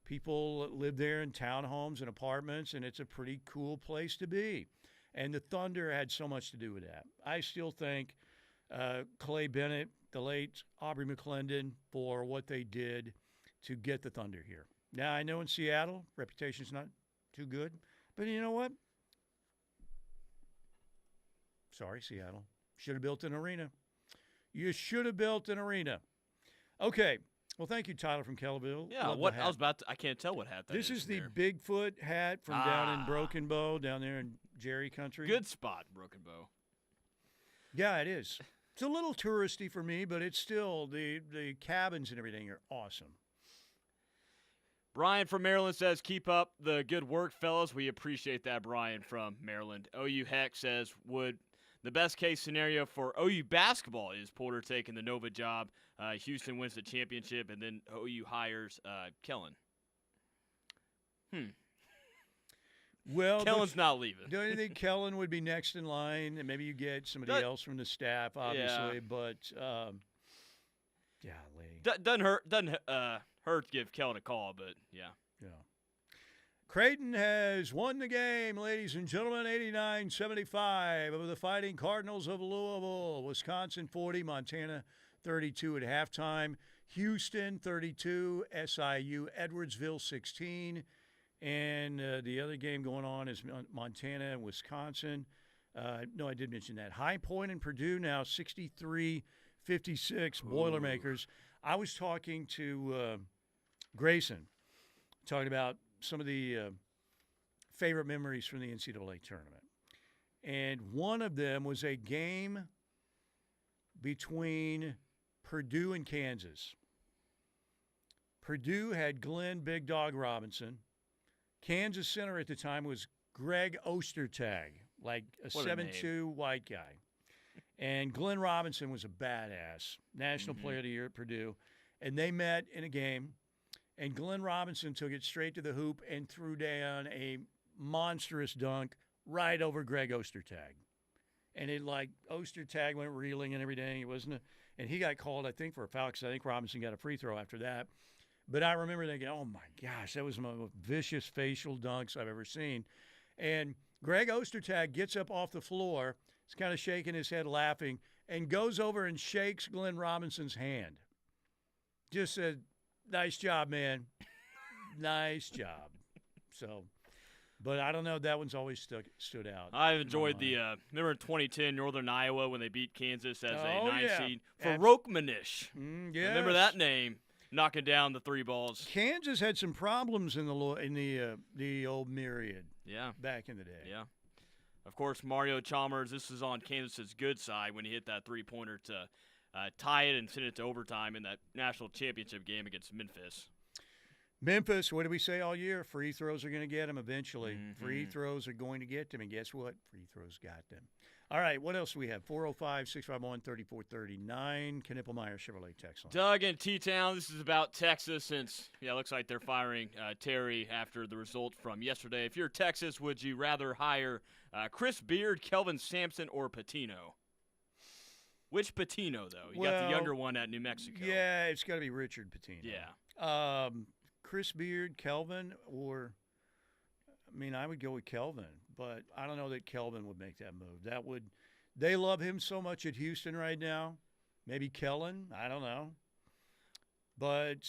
people live there in townhomes and apartments, and it's a pretty cool place to be. And the Thunder had so much to do with that. I still thank Clay Bennett, the late Aubrey McClendon, for what they did to get the Thunder here. Now, I know in Seattle, reputation's not too good, but you know what? Sorry, Seattle. Should have built an arena. You should have built an arena. Okay. Well, thank you, Tyler from Kellerville. Yeah, Love the hat. I can't tell what hat that is. This is the there. Bigfoot hat from down in Broken Bow, down there in Jerry Country. Good spot, Broken Bow. Yeah, it is. It's a little touristy for me, but it's still, the cabins and everything are awesome. Brian from Maryland says, keep up the good work, fellas. We appreciate that, Brian from Maryland. OU Heck says, the best case scenario for OU basketball is Porter taking the Nova job. Houston wins the championship, and then OU hires Kellen. Well, Kellen's not leaving. Don't you think Kellen would be next in line? And maybe you get somebody else from the staff, obviously. Yeah. But, doesn't hurt to give Kellen a call, but yeah. Yeah. Creighton has won the game, ladies and gentlemen, 89-75 over the Fighting Cardinals of Louisville. Wisconsin 40, Montana 32 at halftime. Houston 32, SIU Edwardsville 16. And the other game going on is Montana and Wisconsin. No, I did mention that. High Point and Purdue now 63-56, Boilermakers. I was talking to Grayson, talking about some of the favorite memories from the NCAA tournament. And one of them was a game between Purdue and Kansas. Purdue had Glenn Big Dog Robinson. Kansas center at the time was Greg Ostertag, like a 7'2" white guy. And Glenn Robinson was a badass, National Player of the Year at Purdue. And they met in a game. And Glenn Robinson took it straight to the hoop and threw down a monstrous dunk right over Greg Ostertag. And Ostertag went reeling and everything. It wasn't and he got called, I think, for a foul because I think Robinson got a free throw after that. But I remember thinking, oh, my gosh, that was one of the most vicious facial dunks I've ever seen. And Greg Ostertag gets up off the floor, he's kind of shaking his head laughing, and goes over and shakes Glenn Robinson's hand. Just said, nice job, man. Nice job. So, but I don't know. That one's always stood out. I've enjoyed remember in 2010, Northern Iowa, when they beat Kansas as a 9 seed? Farokmanish. Yes. Remember that name, knocking down the 3 balls. Kansas had some problems in the old Myriad. Yeah. Back in the day. Yeah. Of course, Mario Chalmers, this is on Kansas's good side when he hit that three-pointer to tie it and send it to overtime in that national championship game against Memphis. Memphis, what did we say all year? Free throws are going to get them eventually. Free throws are going to get them, and guess what? Free throws got them. All right, what else do we have? 405-651-3439, Knippelmeyer Chevrolet text line. Doug in T-Town, this is about Texas since, it looks like they're firing Terry after the result from yesterday. If you're Texas, would you rather hire Chris Beard, Kelvin Sampson, or Patino? Which Patino, though? You got the younger one at New Mexico. Yeah, it's got to be Richard Patino. Yeah. Chris Beard, Kelvin, or I would go with Kelvin, but I don't know that Kelvin would make that move. They love him so much at Houston right now. Maybe Kellen, I don't know. But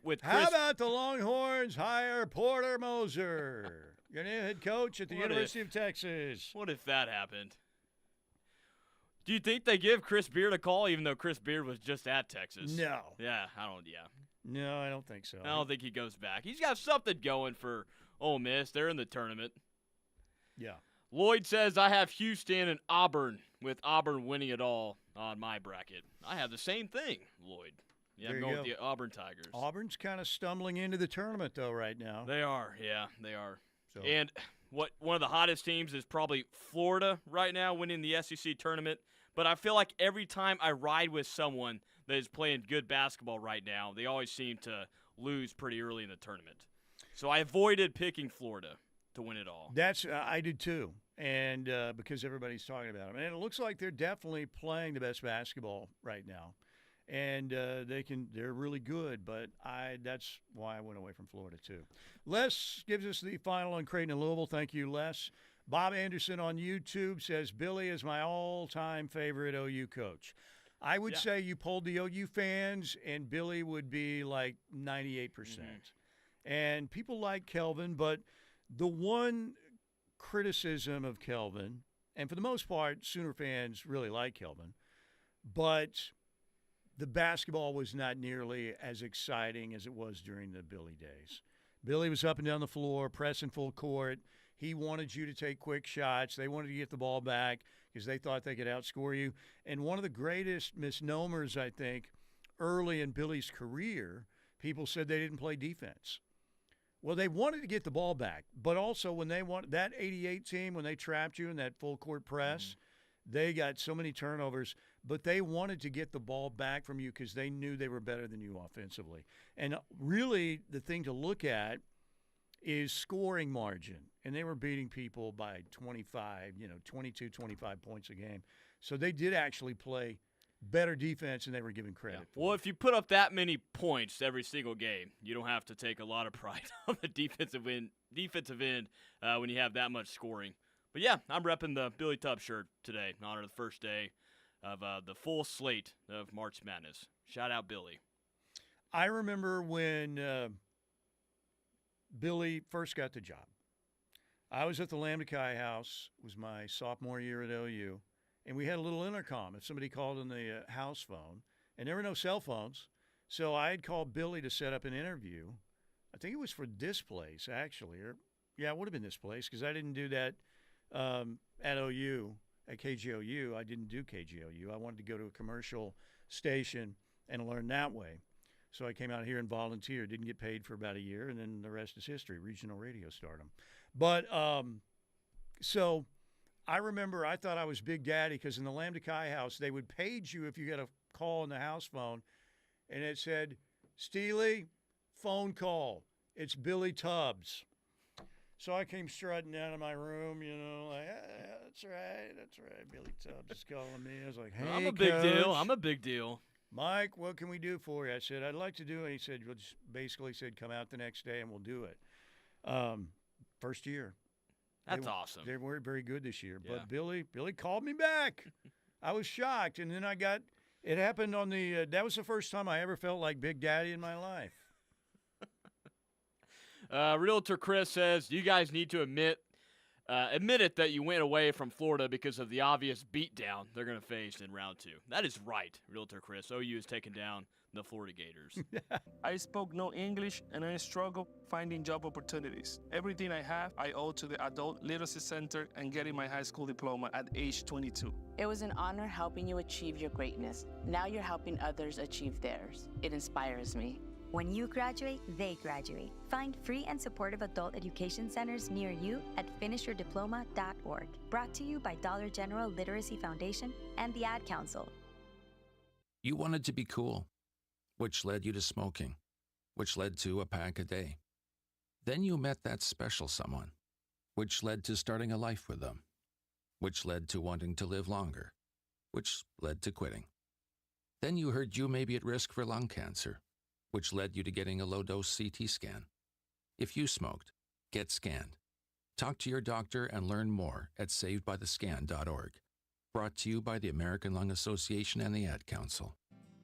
with Chris, how about the Longhorns hire Porter Moser, your new head coach at the University of Texas? What if that happened? Do you think they give Chris Beard a call, even though Chris Beard was just at Texas? No. Yeah, I don't. Yeah. No, I don't think so. I don't think he goes back. He's got something going for Ole Miss. They're in the tournament. Yeah. Lloyd says, I have Houston and Auburn, with Auburn winning it all on my bracket. I have the same thing, Lloyd. Yeah, I'm going with the Auburn Tigers. Auburn's kind of stumbling into the tournament, though, right now. They are. Yeah, they are. So. And one of the hottest teams is probably Florida right now, winning the SEC tournament. But I feel like every time I ride with someone that is playing good basketball right now, they always seem to lose pretty early in the tournament. So I avoided picking Florida to win it all. I did too, and because everybody's talking about them. And it looks like they're definitely playing the best basketball right now. And they're really good, but that's why I went away from Florida too. Les gives us the final on Creighton and Louisville. Thank you, Les. Bob Anderson on YouTube says, Billy is my all-time favorite OU coach. I would say you polled the OU fans, and Billy would be like 98%. And people like Kelvin, but the one criticism of Kelvin, and for the most part, Sooner fans really like Kelvin, but the basketball was not nearly as exciting as it was during the Billy days. Billy was up and down the floor, pressing full court. He wanted you to take quick shots. They wanted to get the ball back because they thought they could outscore you. And one of the greatest misnomers, I think, early in Billy's career, people said they didn't play defense. Well, they wanted to get the ball back, but also when they want that 88 team, when they trapped you in that full court press, they got so many turnovers, but they wanted to get the ball back from you because they knew they were better than you offensively. And really the thing to look at is scoring margin. And they were beating people by 25, 22, 25 points a game. So they did actually play better defense than they were given credit for. Well, if you put up that many points every single game, you don't have to take a lot of pride on the defensive end when you have that much scoring. But, yeah, I'm repping the Billy Tubbs shirt today in honor of the first day of the full slate of March Madness. Shout out, Billy. I remember when Billy first got the job. I was at the Lambda Chi house. It was my sophomore year at OU. And we had a little intercom if somebody called on the house phone. And there were no cell phones. So I had called Billy to set up an interview. I think it was for this place, actually. It would have been this place because I didn't do that at OU, at KGOU. I didn't do KGOU. I wanted to go to a commercial station and learn that way. So I came out here and volunteered, didn't get paid for about a year, and then the rest is history, regional radio stardom. But so I remember I thought I was Big Daddy because in the Lambda Chi house, they would page you if you got a call on the house phone, and it said, Steely, phone call. It's Billy Tubbs. So I came strutting down to my room, like, that's right. Billy Tubbs is calling me. I was like, hey, I'm a big deal. I'm a big deal. Mike, what can we do for you? I said, I'd like to do it. He said, well, just basically said, come out the next day and we'll do it. First year. That's awesome. They weren't very good this year. Yeah. But Billy called me back. I was shocked. And then it happened on that was the first time I ever felt like Big Daddy in my life. Realtor Chris says, you guys need to admit it that you went away from Florida because of the obvious beatdown they're going to face in round 2. That is right, Realtor Chris. OU has taken down the Florida Gators. I spoke no English and I struggled finding job opportunities. Everything I have, I owe to the Adult Literacy Center and getting my high school diploma at age 22. It was an honor helping you achieve your greatness. Now you're helping others achieve theirs. It inspires me. When you graduate, they graduate. Find free and supportive adult education centers near you at finishyourdiploma.org. Brought to you by Dollar General Literacy Foundation and the Ad Council. You wanted to be cool, which led you to smoking, which led to a pack a day. Then you met that special someone, which led to starting a life with them, which led to wanting to live longer, which led to quitting. Then you heard you may be at risk for lung cancer, which led you to getting a low-dose CT scan. If you smoked, get scanned. Talk to your doctor and learn more at savedbythescan.org. Brought to you by the American Lung Association and the Ad Council.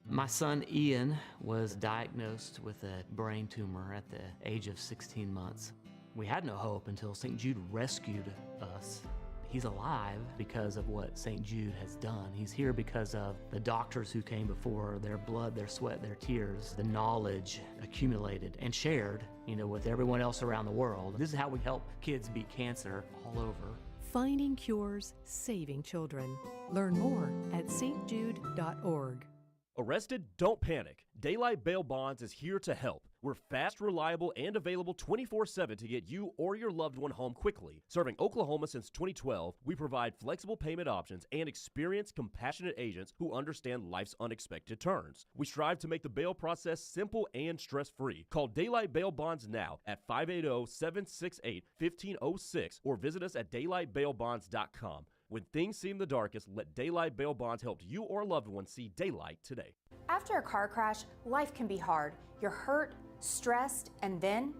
My son Ian was diagnosed with a brain tumor at the age of 16 months. We had no hope until St. Jude rescued us. He's alive because of what St. Jude has done. He's here because of the doctors who came before, their blood, their sweat, their tears, the knowledge accumulated and shared, with everyone else around the world. This is how we help kids beat cancer all over. Finding cures, saving children. Learn more at stjude.org. Arrested? Don't panic. Daylight Bail Bonds is here to help. We're fast, reliable, and available 24/7 to get you or your loved one home quickly. Serving Oklahoma since 2012, we provide flexible payment options and experienced, compassionate agents who understand life's unexpected turns. We strive to make the bail process simple and stress-free. Call Daylight Bail Bonds now at 580-768-1506 or visit us at daylightbailbonds.com. When things seem the darkest, let Daylight Bail Bonds help you or loved one see daylight today. After a car crash, life can be hard. You're hurt, stressed, and then,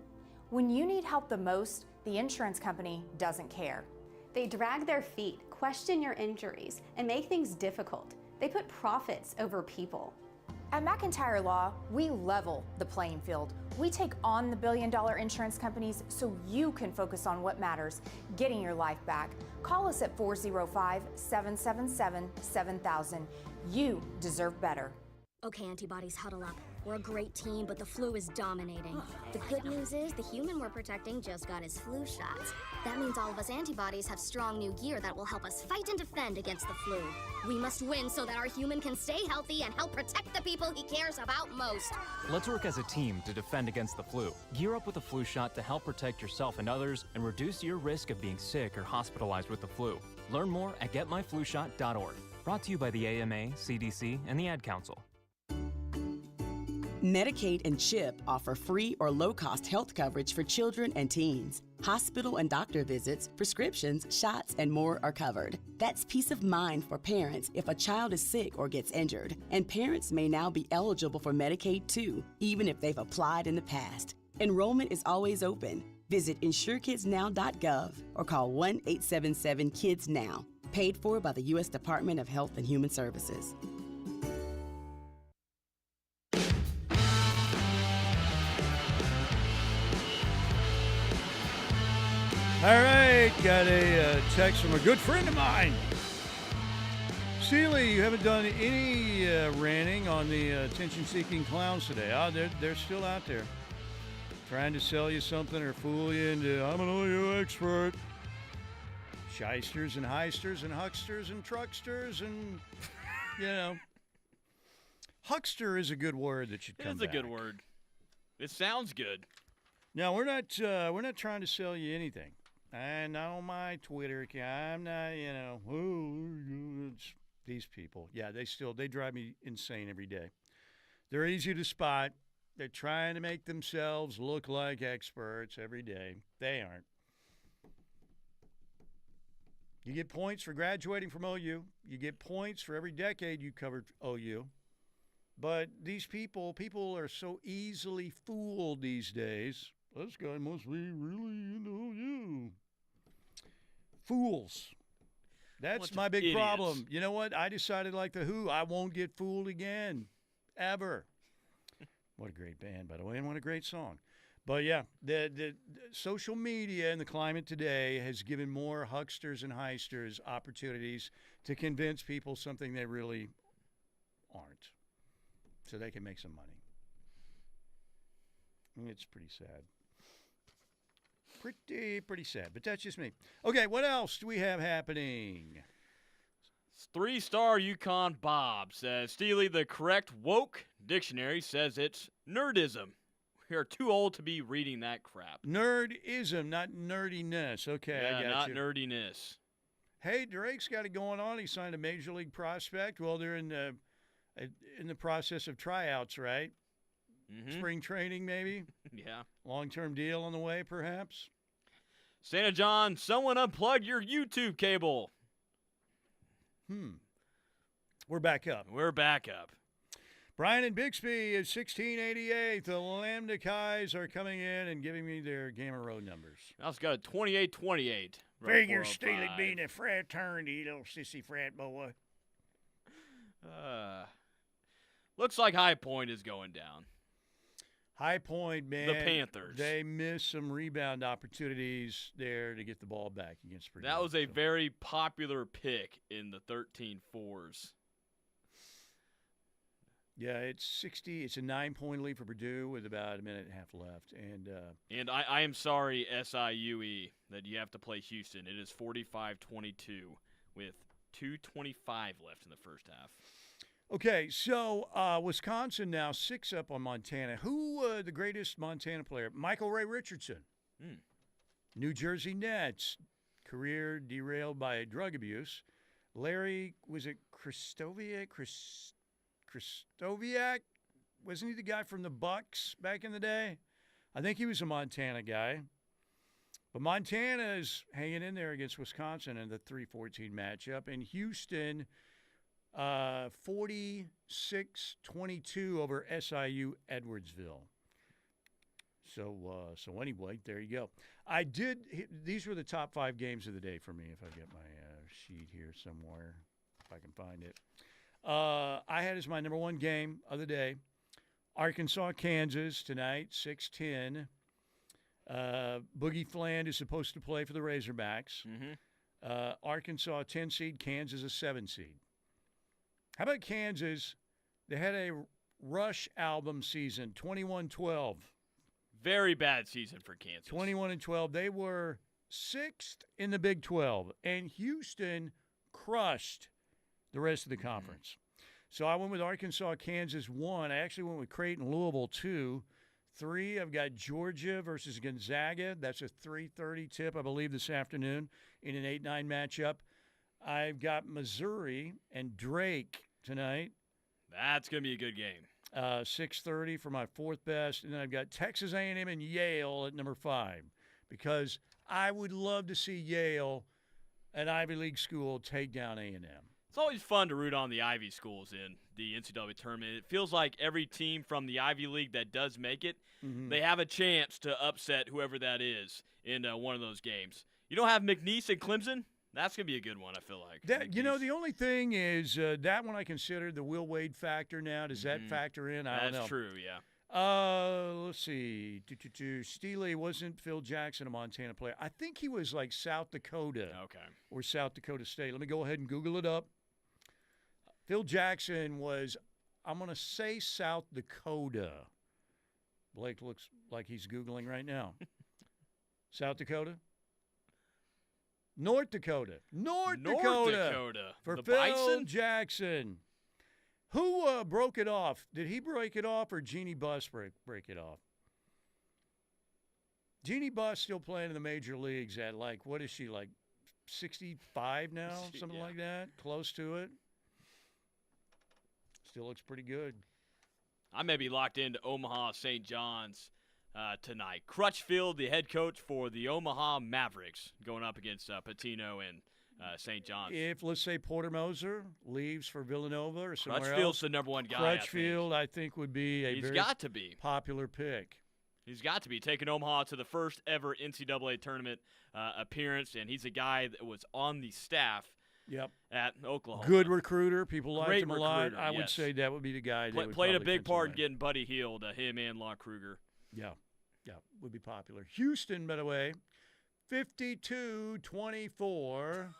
when you need help the most, the insurance company doesn't care. They drag their feet, question your injuries, and make things difficult. They put profits over people. At McIntyre Law, we level the playing field. We take on the billion-dollar insurance companies so you can focus on what matters, getting your life back. Call us at 405-777-7000. You deserve better. Okay, antibodies, huddle up. We're a great team, but the flu is dominating. The good news is the human we're protecting just got his flu shots. That means all of us antibodies have strong new gear that will help us fight and defend against the flu. We must win so that our human can stay healthy and help protect the people he cares about most. Let's work as a team to defend against the flu. Gear up with a flu shot to help protect yourself and others and reduce your risk of being sick or hospitalized with the flu. Learn more at getmyflushot.org. Brought to you by the AMA, CDC, and the Ad Council. Medicaid and CHIP offer free or low-cost health coverage for children and teens. Hospital and doctor visits, prescriptions, shots, and more are covered. That's peace of mind for parents if a child is sick or gets injured. And parents may now be eligible for Medicaid too, even if they've applied in the past. Enrollment is always open. Visit insurekidsnow.gov or call 1-877-KIDS-NOW. Paid for by the U.S. Department of Health and Human Services. All right, got a text from a good friend of mine. Steely, you haven't done any ranting on the attention-seeking clowns today. They're still out there trying to sell you something or fool you into, I'm an OU expert. Shysters and heisters and hucksters and trucksters and, Huckster is a good word that should come back. It's a good word. It sounds good. No, we're not trying to sell you anything. And on my Twitter account, I'm not, it's these people. Yeah, they drive me insane every day. They're easy to spot. They're trying to make themselves look like experts every day. They aren't. You get points for graduating from OU. You get points for every decade you covered OU. But these people are so easily fooled these days. This guy must be really into OU. Fools. That's my big problem. You know what? I decided like the Who, I won't get fooled again. Ever. What a great band, by the way, and what a great song. But yeah, the social media and the climate today has given more hucksters and heisters opportunities to convince people something they really aren't. so they can make some money. It's pretty sad. Pretty sad, but that's just me. Okay, what else do we have happening? 3-star Yukon Bob says, Steely, the correct woke dictionary says it's nerdism. We are too old to be reading that crap. Nerdism, not nerdiness. Okay, Yeah, I got not you. nerdiness. Hey, Drake's got it going on. He signed a major league prospect. Well, they're in the process of tryouts, right? Mm-hmm. Spring training, maybe? Yeah. Long-term deal on the way, perhaps? Santa John, someone unplug your YouTube cable. We're back up. We're back up. Brian and Bixby is 1688. The Lambda Kais are coming in and giving me their Gamer Road numbers. I also got a 2828. Figure Steely being a fraternity, little sissy frat boy. Looks like High Point is going down. High Point, man. The Panthers. They missed some rebound opportunities there to get the ball back against Purdue. That was a very popular pick in the 13-4s. Yeah, it's 60. It's a 9-point lead for Purdue with about a minute and a half left. And I am sorry, SIUE, that you have to play Houston. It is 45-22 with 2:25 left in the first half. Okay, so Wisconsin now 6 up on Montana. Who the greatest Montana player? Michael Ray Richardson. New Jersey Nets, career derailed by drug abuse. Larry, was it Kristoviak? Kristoviak? Wasn't he the guy from the Bucks back in the day? I think he was a Montana guy. But Montana is hanging in there against Wisconsin in the 3-14 matchup. And Houston, 46-22 over SIU Edwardsville. So anyway, there you go. These were the top 5 games of the day for me, if I get my sheet here somewhere, if I can find it. I had as my number 1 game of the day, Arkansas, Kansas tonight, 6:10. Boogie Fland is supposed to play for the Razorbacks. Arkansas, 10 seed, Kansas, a 7 seed. How about Kansas? They had a Rush album season, 21-12. Very bad season for Kansas. 21-12. They were 6th in the Big 12, and Houston crushed the rest of the conference. So I went with Arkansas, Kansas 1. I actually went with Creighton, Louisville 2. 3, I've got Georgia versus Gonzaga. That's a 3:30 tip, I believe, this afternoon in an 8-9 matchup. I've got Missouri and Drake tonight. That's going to be a good game. 6:30 for my 4th best. And then I've got Texas A&M and Yale at number 5 because I would love to see Yale, an Ivy League school, take down A&M. It's always fun to root on the Ivy schools in the NCAA tournament. It feels like every team from the Ivy League that does make it, they have a chance to upset whoever that is in one of those games. You don't have McNeese and Clemson? That's going to be a good one, I feel like. The only thing is that one I consider the Will Wade factor now. Does that factor in? I don't know. That's true, yeah. Let's see. Steely, wasn't Phil Jackson a Montana player? I think he was like South Dakota. Okay. Or South Dakota State. Let me go ahead and Google it up. Phil Jackson was, I'm going to say South Dakota. Blake looks like he's Googling right now. South Dakota? North Dakota. North Dakota. For The Phil Bison? Jackson. Who broke it off? Did he break it off or Jeannie Buss break it off? Jeannie Buss still playing in the major leagues at what is she, 65 now? Something like that? Close to it. Still looks pretty good. I may be locked into Omaha St. John's tonight. Crutchfield, the head coach for the Omaha Mavericks, going up against Patino and St. John's. If, let's say, Porter Moser leaves for Villanova or somewhere Crutchfield's else, the number 1 guy. Crutchfield, I think, would be a very got to be popular pick. He's got to be taking Omaha to the first ever NCAA tournament appearance, and he's a guy that was on the staff at Oklahoma. Good recruiter. People liked Great him a lot. recruiter, I would yes. say that would be the guy that would played a probably big part in Pennsylvania. getting Buddy Hield, him and Law Kruger. Yeah, would be popular. Houston, by the way, 52-24.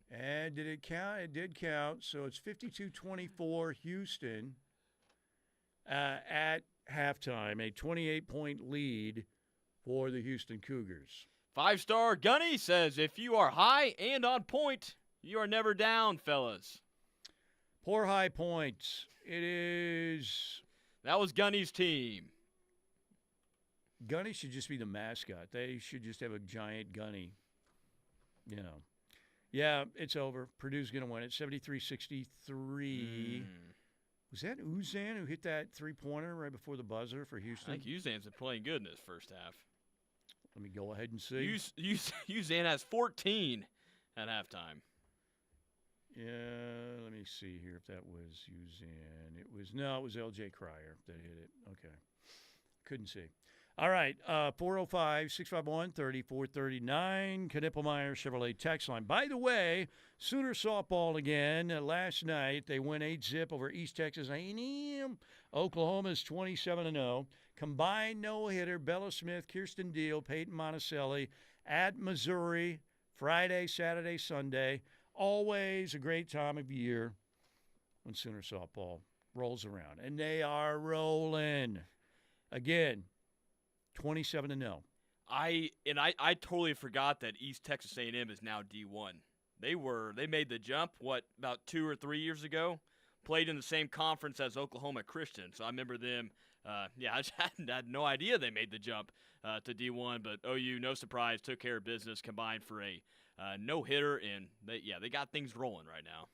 And did it count? It did count. So it's 52-24 Houston. at halftime, a 28-point lead for the Houston Cougars. 5-star Gunny says, if you are high and on point, you are never down, fellas. Poor high points. It is. That was Gunny's team. Gunny should just be the mascot. They should just have a giant Gunny. You know. Yeah, it's over. Purdue's going to win it, 73-63. Was that Uzan who hit that three-pointer right before the buzzer for Houston? I think Uzan's been playing good in this first half. Let me go ahead and see. Uzan has 14 at halftime. Yeah, let me see here if that was Uzan. It was LJ Cryer that hit it. Okay. Couldn't see. All right, 405-651-3439, Knippelmeyer Chevrolet text line. By the way, Sooner softball again. Last night, they went 8-zip over East Texas A&M. Oklahoma's 27-0. Combined no-hitter, Bella Smith, Kirsten Deal, Peyton Monticelli at Missouri, Friday, Saturday, Sunday. Always a great time of year when Sooner softball rolls around. And they are rolling. Again, 27-0. I totally forgot that East Texas A&M is now D1. They made the jump about 2 or 3 years ago. Played in the same conference as Oklahoma Christian, so I remember them. I just had no idea they made the jump to D1. But OU, no surprise, took care of business. Combined for a no hitter, and they got things rolling right now.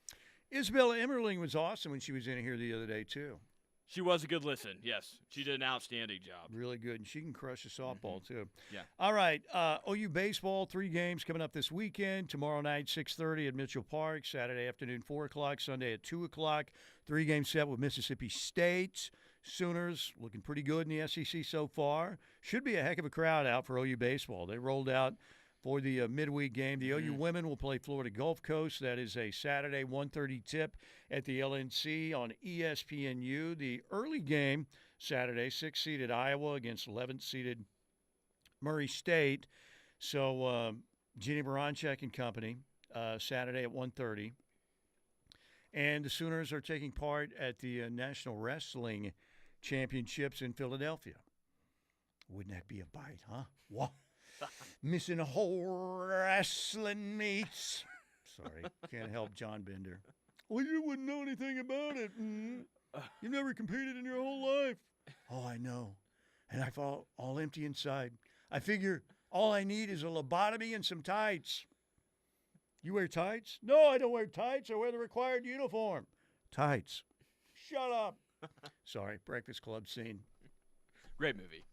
Isabella Emmerling was awesome when she was in here the other day too. She was a good listen, yes. She did an outstanding job. Really good, and she can crush a softball, too. Yeah. All right, OU baseball, 3 games coming up this weekend. Tomorrow night, 6:30 at Mitchell Park. Saturday afternoon, 4 o'clock. Sunday at 2 o'clock. 3-game set with Mississippi State. Sooners looking pretty good in the SEC so far. Should be a heck of a crowd out for OU baseball. They rolled out for the midweek game. The OU women will play Florida Gulf Coast. That is a Saturday 1:30 tip at the LNC on ESPNU. The early game, Saturday, 6th-seeded Iowa against 11th-seeded Murray State. So Ginny Baranchek and company, Saturday at 1:30. And the Sooners are taking part at the National Wrestling Championships in Philadelphia. Wouldn't that be a bite, huh? What? Missing a whole wrestling meets. Sorry, can't help John Bender. Well, you wouldn't know anything about it. You never competed in your whole life. Oh, I know. And I felt all empty inside. I figure all I need is a lobotomy and some tights. You wear tights? No, I don't wear tights. I wear the required uniform. Tights. Shut up. Sorry, Breakfast Club scene. Great movie.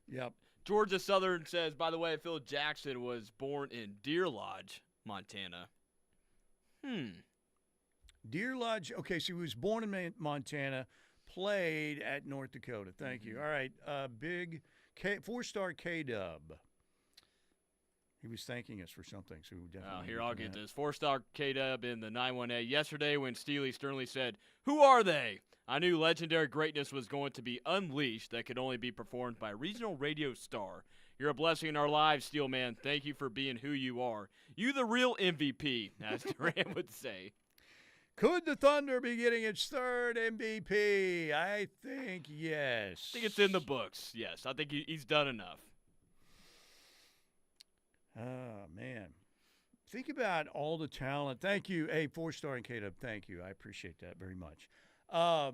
Yep. Georgia Southern says, by the way, Phil Jackson was born in Deer Lodge, Montana. Deer Lodge. Okay, so he was born in Montana, played at North Dakota. Thank you. All right, big 4-star K-Dub. He was thanking us for something, so we definitely. Here, I'll get this. 4-star K-Dub in the 918 yesterday when Steely sternly said, "Who are they?" I knew legendary greatness was going to be unleashed that could only be performed by a regional radio star. You're a blessing in our lives, Steelman. Thank you for being who you are. You the real MVP, as Durant would say. Could the Thunder be getting its 3rd MVP? I think yes. I think it's in the books, yes. I think he's done enough. Oh, man. Think about all the talent. Thank you. Hey, 4-star and K-Dub, thank you. I appreciate that very much. All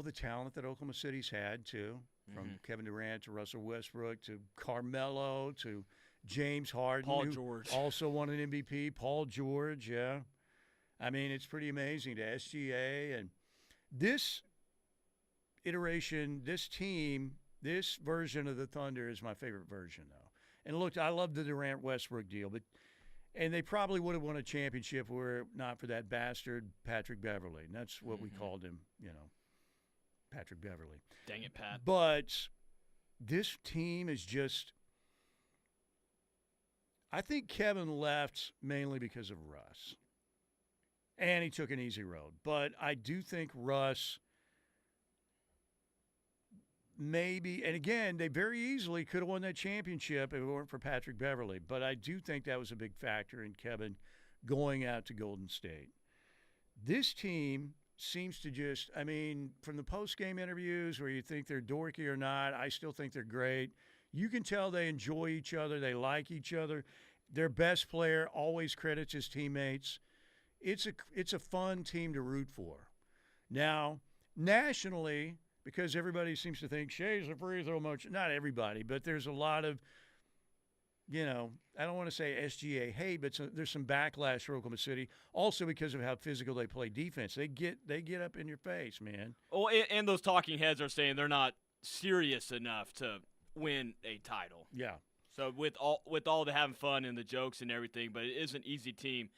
the talent that Oklahoma City's had, too, from Kevin Durant to Russell Westbrook to Carmelo to James Harden. Paul who George. Also won an MVP. Paul George, yeah. I mean, it's pretty amazing to SGA. And this iteration, this team, this version of the Thunder is my favorite version, though. And look, I love the Durant-Westbrook deal, and they probably would have won a championship were it not for that bastard Patrick Beverly. And that's what we called him, Patrick Beverly. Dang it, Pat. But this team is just – I think Kevin left mainly because of Russ. And he took an easy road. But I do think Russ maybe – and again, they very easily could have won that championship if it weren't for Patrick Beverly. But I do think that was a big factor in Kevin going out to Golden State. This team seems to just, I mean, from the post-game interviews where you think they're dorky or not, I still think they're great. You can tell they enjoy each other. They like each other. Their best player always credits his teammates. It's a fun team to root for. Now, nationally, because everybody seems to think Shea's a free throw motion. Not everybody, but there's a lot of, I don't want to say SGA hate, but there's some backlash for Oklahoma City. Also because of how physical they play defense. They get up in your face, man. Oh, and those talking heads are saying they're not serious enough to win a title. Yeah. So with all the having fun and the jokes and everything, but it is an easy team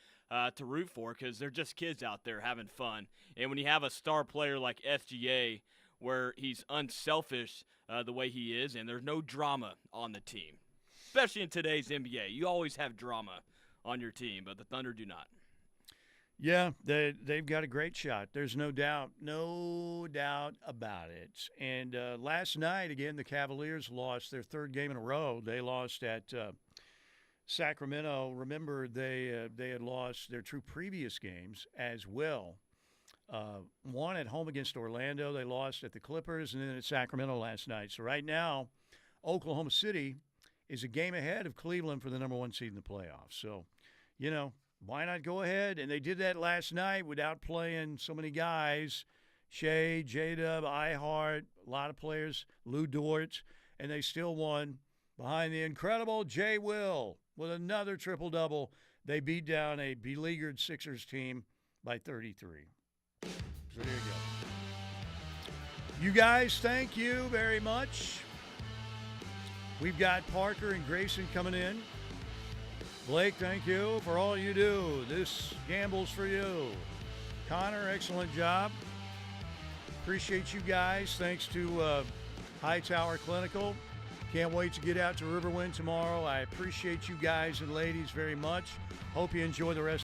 to root for because they're just kids out there having fun. And when you have a star player like SGA, where he's unselfish the way he is, and there's no drama on the team, especially in today's NBA. You always have drama on your team, but the Thunder do not. Yeah, they've got a great shot. There's no doubt about it. And last night, again, the Cavaliers lost their third game in a row. They lost at Sacramento. Remember, they had lost their two previous games as well. One at home against Orlando. They lost at the Clippers, and then at Sacramento last night. So right now, Oklahoma City is a game ahead of Cleveland for the number one seed in the playoffs. So, why not go ahead? And they did that last night without playing so many guys. Shea, J-Dub, Ihart, a lot of players, Lou Dort, and they still won behind the incredible Jay Will with another triple-double. They beat down a beleaguered Sixers team by 33. So there you go. You guys, thank you very much. We've got Parker and Grayson coming in. Blake, thank you for all you do. This gamble's for you. Connor, excellent job. Appreciate you guys. Thanks to Hightower Clinical. Can't wait to get out to Riverwind tomorrow. I appreciate you guys and ladies very much. Hope you enjoy the rest